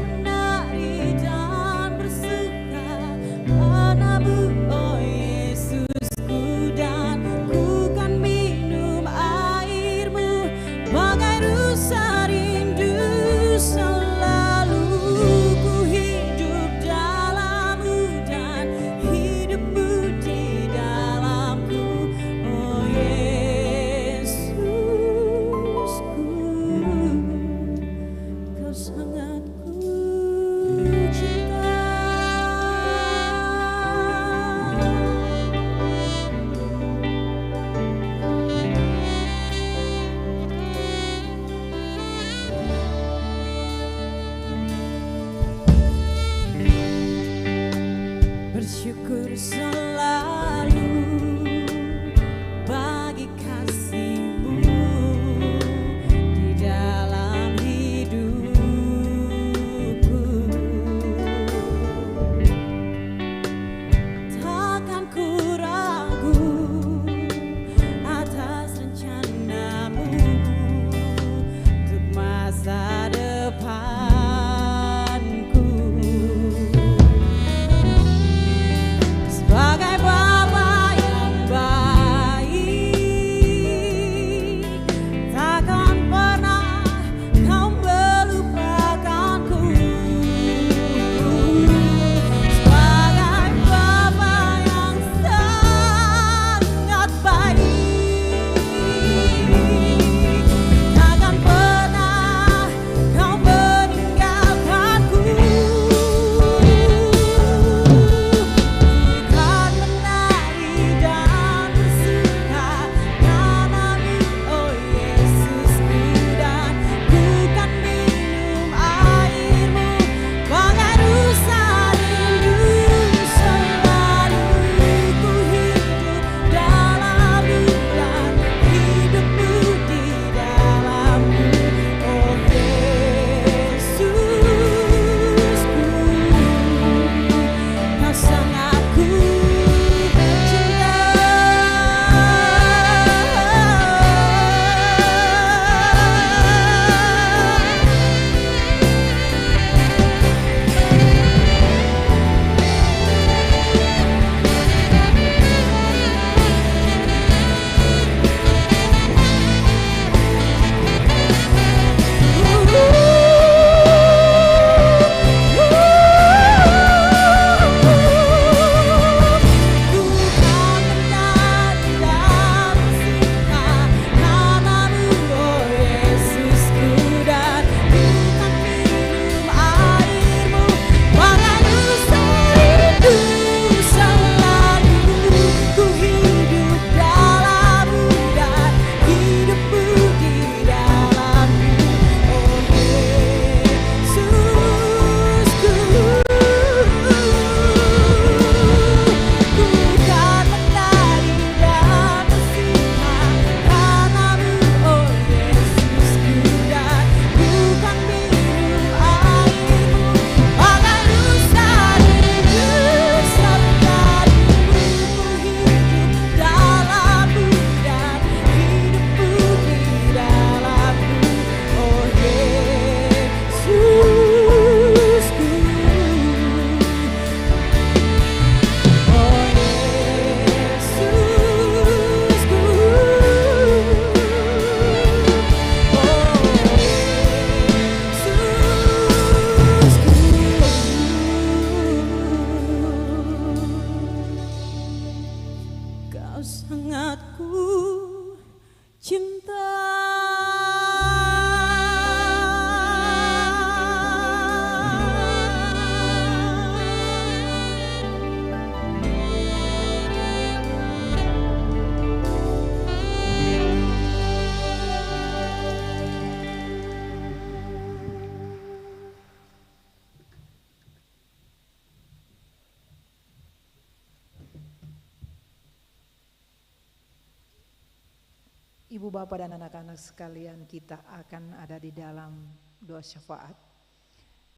Ibu bapak dan anak-anak sekalian, kita akan ada di dalam doa syafaat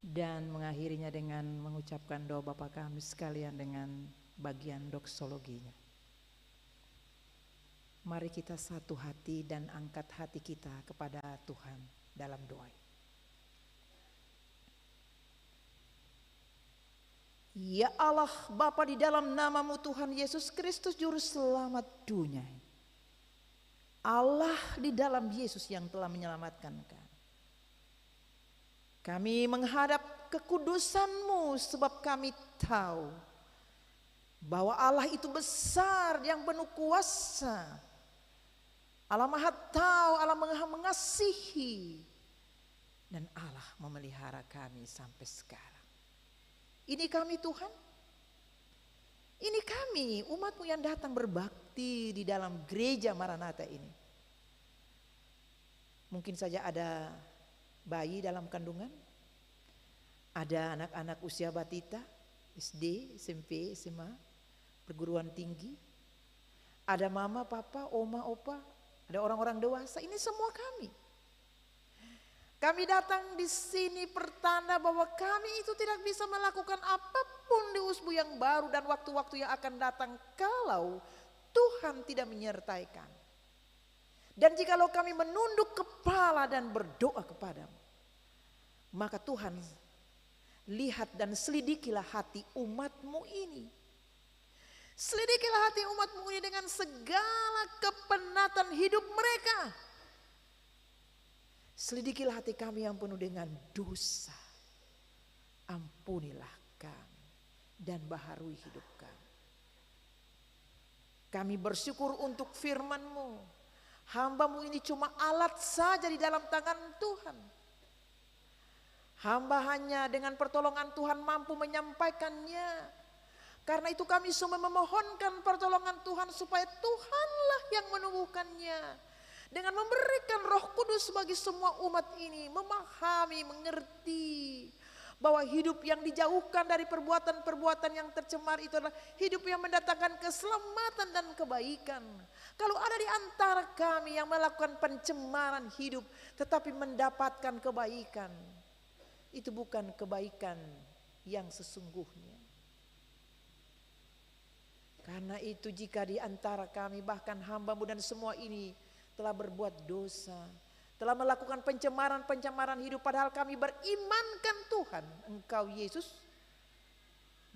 dan mengakhirinya dengan mengucapkan doa Bapa kami sekalian dengan bagian doksologinya. Mari kita satu hati dan angkat hati kita kepada Tuhan dalam doa. Ya Allah Bapa, di dalam nama-Mu Tuhan Yesus Kristus Juru Selamat dunia, Allah di dalam Yesus yang telah menyelamatkan kami. Kami menghadap kekudusan-Mu sebab kami tahu bahwa Allah itu besar, yang penuh kuasa. Allah Maha tahu, Allah Maha mengasihi, dan Allah memelihara kami sampai sekarang. Ini kami Tuhan, ini kami umat-Mu yang datang berbakti di dalam gereja Maranatha ini. Mungkin saja ada bayi dalam kandungan, ada anak-anak usia batita, SD, SMP, SMA, perguruan tinggi, ada mama, papa, oma, opa, ada orang-orang dewasa. Ini semua kami. Kami datang di sini pertanda bahwa kami itu tidak bisa melakukan apapun di usbu yang baru dan waktu-waktu yang akan datang kalau Tuhan tidak menyertai kami. Dan jikalau kami menunduk kepala dan berdoa kepadamu, maka Tuhan, lihat dan selidikilah hati umat-Mu ini. Selidikilah hati umat-Mu ini dengan segala kepenatan hidup mereka. Selidikilah hati kami yang penuh dengan dosa. Ampunilah kami dan baharui hidup kami. Kami bersyukur untuk firman-Mu. Hamba-Mu ini cuma alat saja di dalam tangan Tuhan. Hamba hanya dengan pertolongan Tuhan mampu menyampaikannya. Karena itu kami semua memohonkan pertolongan Tuhan supaya Tuhanlah yang menumbuhkannya. Dengan memberikan Roh Kudus bagi semua umat ini memahami, mengerti bahwa hidup yang dijauhkan dari perbuatan-perbuatan yang tercemar itu adalah hidup yang mendatangkan keselamatan dan kebaikan. Kalau ada di antara kami yang melakukan pencemaran hidup tetapi mendapatkan kebaikan, itu bukan kebaikan yang sesungguhnya. Karena itu jika di antara kami bahkan hamba-Mu dan semua ini telah berbuat dosa, telah melakukan pencemaran hidup padahal kami berimankan Tuhan Engkau Yesus,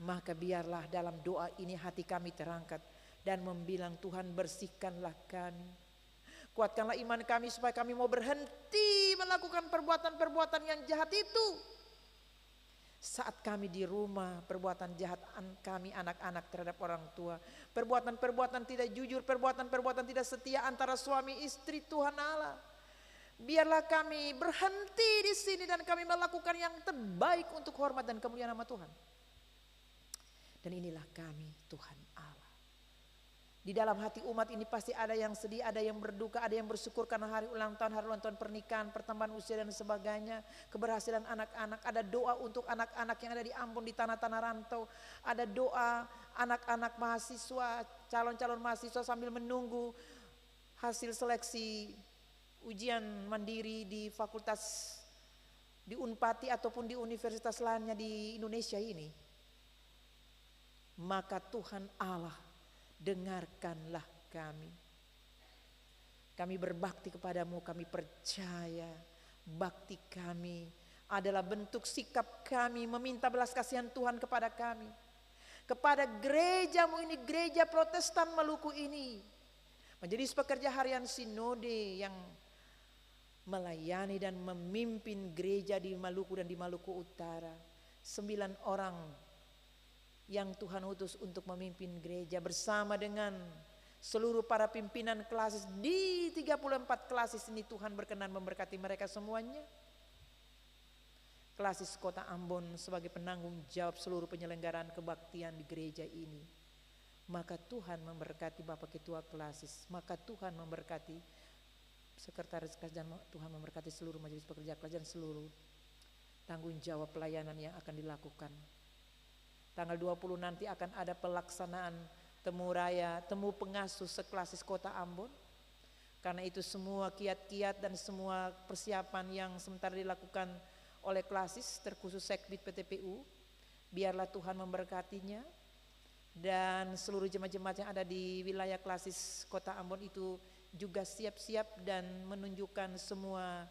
maka biarlah dalam doa ini hati kami terangkat dan membilang, Tuhan bersihkanlah kami, kuatkanlah iman kami supaya kami mau berhenti melakukan perbuatan-perbuatan yang jahat itu. Saat kami di rumah, perbuatan jahat kami anak-anak terhadap orang tua, perbuatan-perbuatan tidak jujur, perbuatan-perbuatan tidak setia antara suami istri, Tuhan Allah, biarlah kami berhenti di sini dan kami melakukan yang terbaik untuk hormat dan kemuliaan nama Tuhan. Dan inilah kami Tuhan Allah. Di dalam hati umat ini pasti ada yang sedih, ada yang berduka, ada yang bersyukur karena hari ulang tahun pernikahan, pertambahan usia dan sebagainya, keberhasilan anak-anak. Ada doa untuk anak-anak yang ada di Ambon, di tanah-tanah rantau. Ada doa anak-anak mahasiswa, calon-calon mahasiswa sambil menunggu hasil seleksi ujian mandiri di fakultas di Unpati ataupun di universitas lainnya di Indonesia ini. Maka Tuhan Allah, dengarkanlah kami. Kami berbakti kepadamu, kami percaya bakti kami adalah bentuk sikap kami meminta belas kasihan Tuhan kepada kami. Kepada gerejamu ini, gereja Protestan Maluku ini. Menjadi pekerja harian sinode yang melayani dan memimpin gereja di Maluku dan di Maluku Utara. 9 orang yang Tuhan utus untuk memimpin gereja bersama dengan seluruh para pimpinan klasis di 34 klasis ini. Tuhan berkenan memberkati mereka semuanya. Klasis Kota Ambon sebagai penanggung jawab seluruh penyelenggaraan kebaktian di gereja ini. Maka Tuhan memberkati Bapak Ketua klasis, maka Tuhan memberkati sekretaris kelas, dan Tuhan memberkati seluruh majelis pekerja kelas dan seluruh tanggung jawab pelayanan yang akan dilakukan. Tanggal 20 nanti akan ada pelaksanaan temu raya, temu pengasuh seklasis Kota Ambon. Karena itu semua kiat-kiat dan semua persiapan yang sementara dilakukan oleh Klasis, terkhusus Sekbid PTPU, biarlah Tuhan memberkatinya. Dan seluruh jemaat-jemaat yang ada di wilayah Klasis Kota Ambon itu juga siap-siap dan menunjukkan semua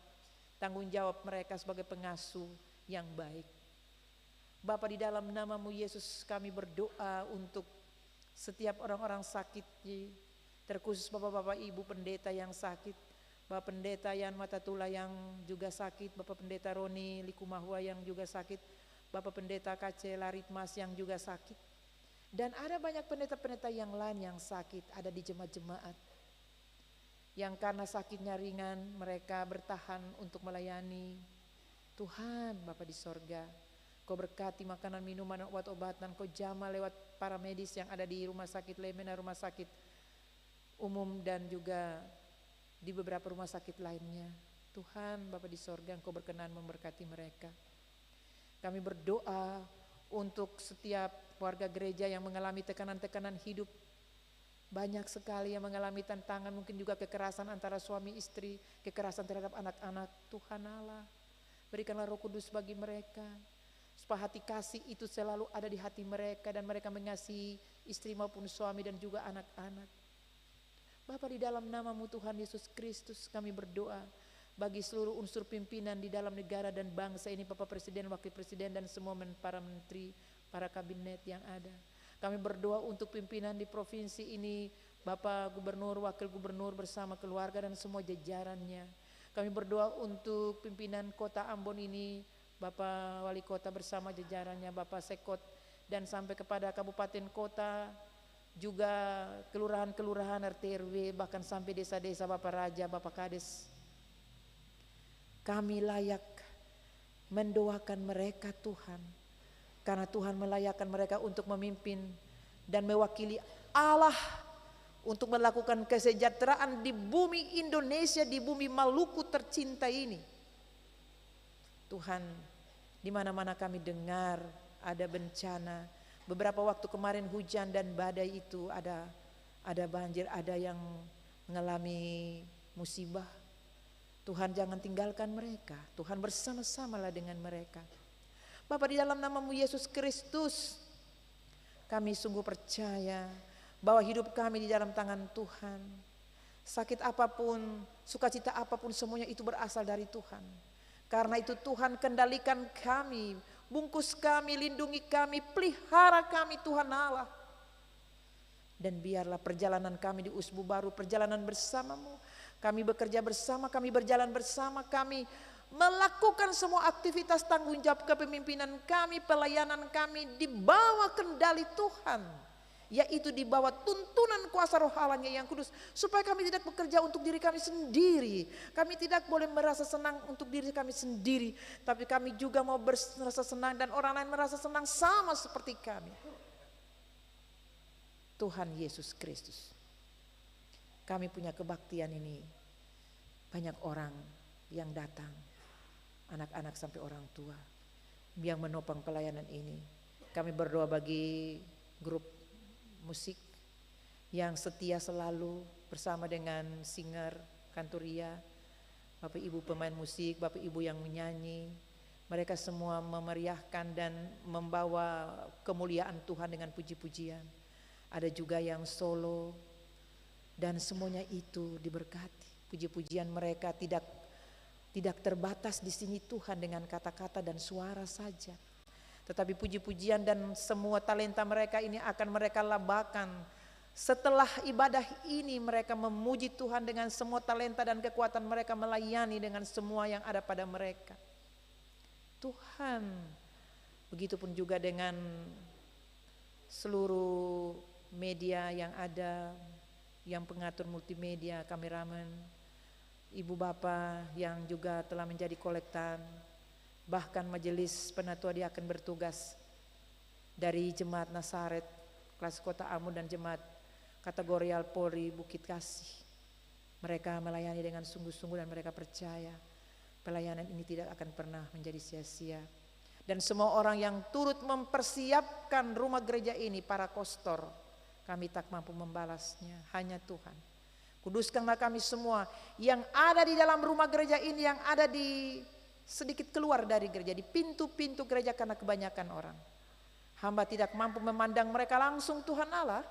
tanggung jawab mereka sebagai pengasuh yang baik. Bapa, di dalam nama-Mu Yesus kami berdoa untuk setiap orang-orang sakit, terkhusus Bapak-Bapak Ibu pendeta yang sakit, Bapak Pendeta Yan Matatula yang juga sakit, Bapak Pendeta Roni Likumahua yang juga sakit, Bapak Pendeta KC Laritmas yang juga sakit. Dan ada banyak pendeta-pendeta yang lain yang sakit, ada di jemaat-jemaat. Yang karena sakitnya ringan, mereka bertahan untuk melayani. Tuhan Bapa di sorga, Kau berkati makanan, minuman, obat-obatan, Kau jamah lewat para medis yang ada di rumah sakit Lemena, rumah sakit umum dan juga di beberapa rumah sakit lainnya. Tuhan Bapa di sorga, Engkau berkenan memberkati mereka. Kami berdoa untuk setiap warga gereja yang mengalami tekanan-tekanan hidup. Banyak sekali yang mengalami tantangan, mungkin juga kekerasan antara suami istri, kekerasan terhadap anak-anak. Tuhan Allah, berikanlah Roh Kudus bagi mereka, supaya hati kasih itu selalu ada di hati mereka dan mereka mengasihi istri maupun suami dan juga anak-anak. Bapa, di dalam nama-Mu Tuhan Yesus Kristus kami berdoa bagi seluruh unsur pimpinan di dalam negara dan bangsa ini, Bapak Presiden, Wakil Presiden dan semua para menteri, para kabinet yang ada. Kami berdoa untuk pimpinan di provinsi ini, Bapak Gubernur, Wakil Gubernur bersama keluarga dan semua jajarannya. Kami berdoa untuk pimpinan Kota Ambon ini, Bapak Wali Kota bersama jajarannya, Bapak Sekot, dan sampai kepada kabupaten kota, juga kelurahan-kelurahan, RT RW, bahkan sampai desa-desa, Bapak Raja, Bapak Kades. Kami layak mendoakan mereka Tuhan, karena Tuhan melayakkan mereka untuk memimpin dan mewakili Allah untuk melakukan kesejahteraan di bumi Indonesia, di bumi Maluku tercinta ini. Tuhan, di mana-mana kami dengar ada bencana. Beberapa waktu kemarin hujan dan badai itu ada banjir, ada yang mengalami musibah. Tuhan, jangan tinggalkan mereka. Tuhan, bersama-samalah dengan mereka. Bapa, di dalam nama-Mu Yesus Kristus, kami sungguh percaya bahwa hidup kami di dalam tangan Tuhan. Sakit apapun, sukacita apapun, semuanya itu berasal dari Tuhan. Karena itu Tuhan, kendalikan kami, bungkus kami, lindungi kami, pelihara kami Tuhan Allah. Dan biarlah perjalanan kami di Usbu Baru, perjalanan bersama-Mu. Kami bekerja bersama, kami berjalan bersama, kami melakukan semua aktivitas tanggung jawab kepemimpinan kami, pelayanan kami di bawah kendali Tuhan, yaitu di bawah tuntunan kuasa Roh Allah-Nya yang kudus, supaya kami tidak bekerja untuk diri kami sendiri. Kami tidak boleh merasa senang untuk diri kami sendiri, tapi kami juga mau merasa senang dan orang lain merasa senang sama seperti kami. Tuhan Yesus Kristus, kami punya kebaktian ini, banyak orang yang datang, anak-anak sampai orang tua yang menopang pelayanan ini. Kami berdoa bagi grup musik yang setia selalu bersama dengan singer Kantoria, Bapak Ibu pemain musik, Bapak Ibu yang menyanyi. Mereka semua memeriahkan dan membawa kemuliaan Tuhan dengan puji-pujian. Ada juga yang solo, dan semuanya itu diberkati. Puji-pujian mereka tidak terbatas di sini Tuhan dengan kata-kata dan suara saja. Tetapi puji-pujian dan semua talenta mereka ini akan mereka labakan. Setelah ibadah ini mereka memuji Tuhan dengan semua talenta dan kekuatan mereka, melayani dengan semua yang ada pada mereka. Tuhan, begitupun juga dengan seluruh media yang ada, yang pengatur multimedia, kameramen, ibu bapak yang juga telah menjadi kolektan, bahkan majelis penatua dia akan bertugas dari Jemaat Nasaret Kelas Kota Ambon dan Jemaat Kategorial Polri Bukit Kasih. Mereka melayani dengan sungguh-sungguh dan mereka percaya pelayanan ini tidak akan pernah menjadi sia-sia. Dan semua orang yang turut mempersiapkan rumah gereja ini, para kostor, kami tak mampu membalasnya, hanya Tuhan. Kuduskanlah kami semua yang ada di dalam rumah gereja ini, yang ada di sedikit keluar dari gereja, di pintu-pintu gereja karena kebanyakan orang. Hamba tidak mampu memandang mereka langsung Tuhan Allah,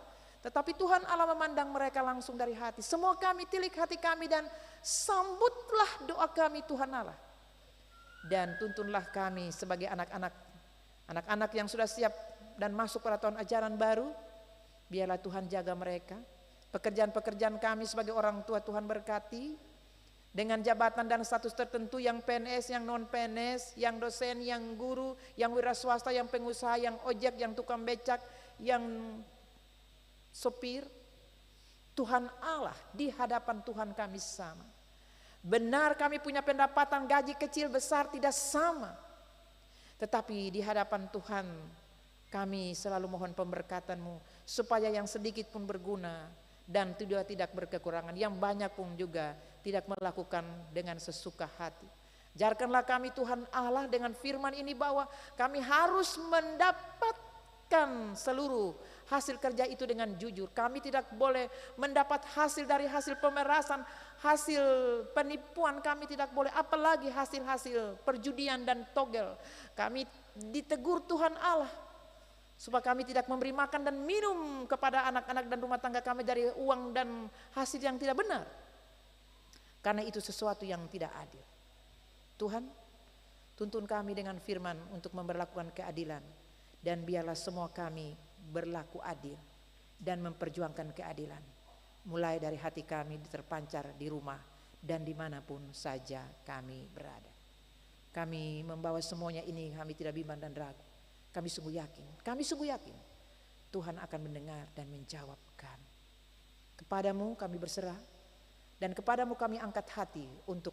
tetapi Tuhan Allah memandang mereka langsung dari hati. Semua kami tilik hati kami dan sambutlah doa kami Tuhan Allah. Dan tuntunlah kami sebagai anak-anak yang sudah siap dan masuk pada tahun ajaran baru. Biarlah Tuhan jaga mereka. Pekerjaan-pekerjaan kami sebagai orang tua Tuhan berkati. Dengan jabatan dan status tertentu, yang PNS, yang non PNS, yang dosen, yang guru, yang wira swasta, yang pengusaha, yang ojek, yang tukang becak, yang sopir. Tuhan Allah, di hadapan Tuhan kami sama. Benar kami punya pendapatan, gaji kecil besar tidak sama. Tetapi di hadapan Tuhan kami selalu mohon pemberkatan-Mu supaya yang sedikit pun berguna dan tidak berkekurangan, yang banyak pun juga tidak melakukan dengan sesuka hati. Jarkanlah kami Tuhan Allah dengan firman ini bahwa kami harus mendapatkan seluruh hasil kerja itu dengan jujur. Kami tidak boleh mendapat hasil dari hasil pemerasan, hasil penipuan, kami tidak boleh, apalagi hasil-hasil perjudian dan togel. Kami ditegur Tuhan Allah supaya kami tidak memberi makan dan minum kepada anak-anak dan rumah tangga kami dari uang dan hasil yang tidak benar, karena itu sesuatu yang tidak adil. Tuhan, tuntun kami dengan firman untuk memberlakukan keadilan, dan biarlah semua kami berlaku adil dan memperjuangkan keadilan, mulai dari hati kami terpancar di rumah dan dimanapun saja kami berada. Kami membawa semuanya ini, kami tidak bimbang dan ragu. Kami sungguh yakin Tuhan akan mendengar dan menjawab kami. Kepadamu kami berserah, dan kepadamu kami angkat hati untuk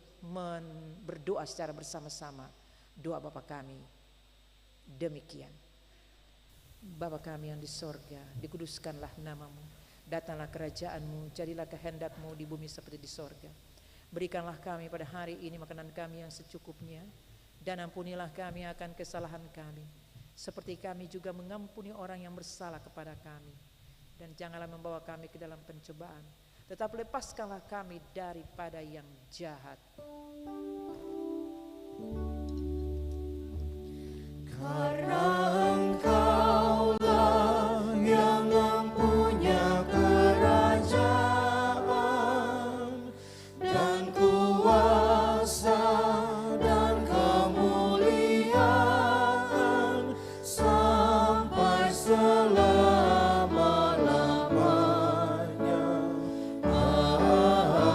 berdoa secara bersama-sama. Doa Bapa kami demikian. Bapa kami yang di sorga, dikuduskanlah namamu, datanglah kerajaan-Mu, jadilah kehendak-Mu di bumi seperti di sorga. Berikanlah kami pada hari ini makanan kami yang secukupnya, dan ampunilah kami akan kesalahan kami, seperti kami juga mengampuni orang yang bersalah kepada kami. Dan janganlah membawa kami ke dalam pencobaan, tetapi lepaskanlah kami daripada yang jahat. Karena Engkaulah yang mempunyai kerajaan dan kuasa dan kemuliaan sampai selama-lamanya. Amin.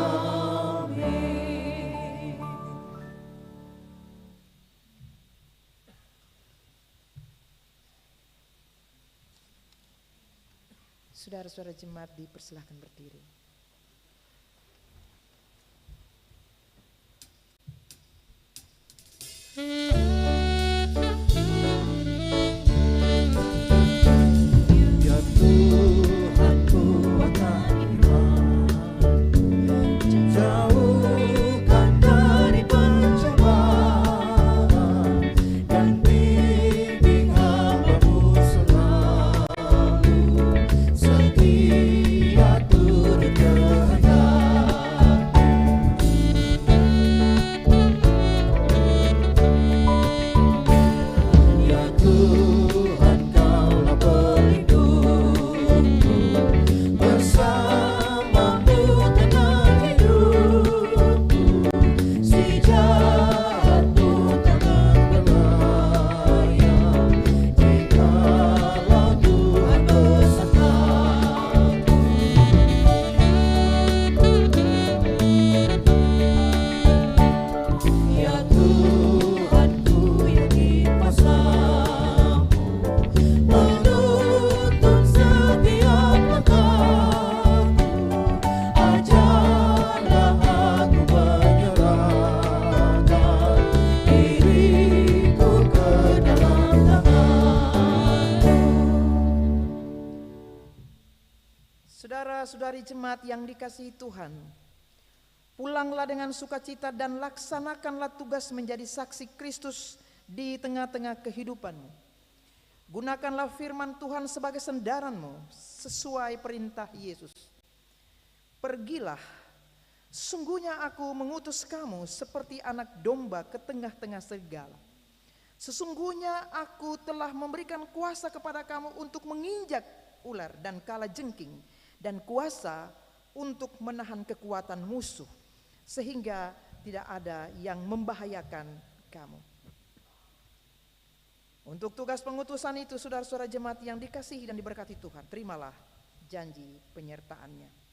Saudara-saudara jemaat dipersilahkan berdiri. Ya Tuhan kuatkan iman, jauhkan dari pencobaan, dan bimbing hamba-Mu selalu setia turut kehendak. Ya Tuhan, Kaulah pelindungku, bersama-Mu tenang hidupku, si jahat pun takkan berlayar, jikalau Tuhan besertaku. Ya Tuhanku yang di kuasa-Mu, menuntun setiap langkahku, ajarlah aku menyerahkan diriku ke dalam tangan-Mu. Saudara-saudari jemaat yang dikasihi Tuhan, pulanglah dengan sukacita dan laksanakanlah tugas menjadi saksi Kristus di tengah-tengah kehidupanmu. Gunakanlah firman Tuhan sebagai sandaranmu sesuai perintah Yesus. Pergilah Sesungguhnya aku mengutus kamu seperti anak domba ke tengah-tengah serigala. Sesungguhnya aku telah memberikan kuasa kepada kamu untuk menginjak ular dan kalajengking, dan kuasa untuk menahan kekuatan musuh, sehingga tidak ada yang membahayakan kamu. Untuk tugas pengutusan itu, saudara-saudara jemaat yang dikasihi dan diberkati Tuhan, terimalah janji penyertaannya.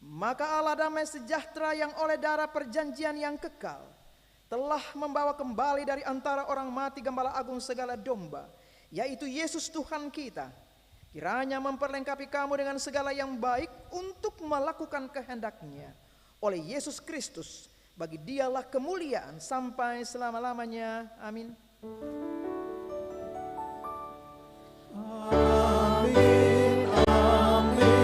Maka Allah damai sejahtera yang oleh darah perjanjian yang kekal telah membawa kembali dari antara orang mati Gembala Agung segala domba, yaitu Yesus Tuhan kita, kiranya memperlengkapi kamu dengan segala yang baik untuk melakukan kehendak-Nya. Oleh Yesus Kristus, bagi Dialah kemuliaan sampai selama-lamanya. Amin. Amin, amin, amin.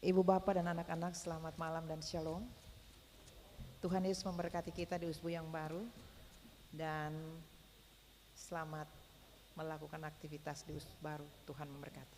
Ibu bapak dan anak-anak, selamat malam dan shalom. Tuhan Yesus memberkati kita di usbu yang baru, dan selamat melakukan aktivitas di usbu baru. Tuhan memberkati.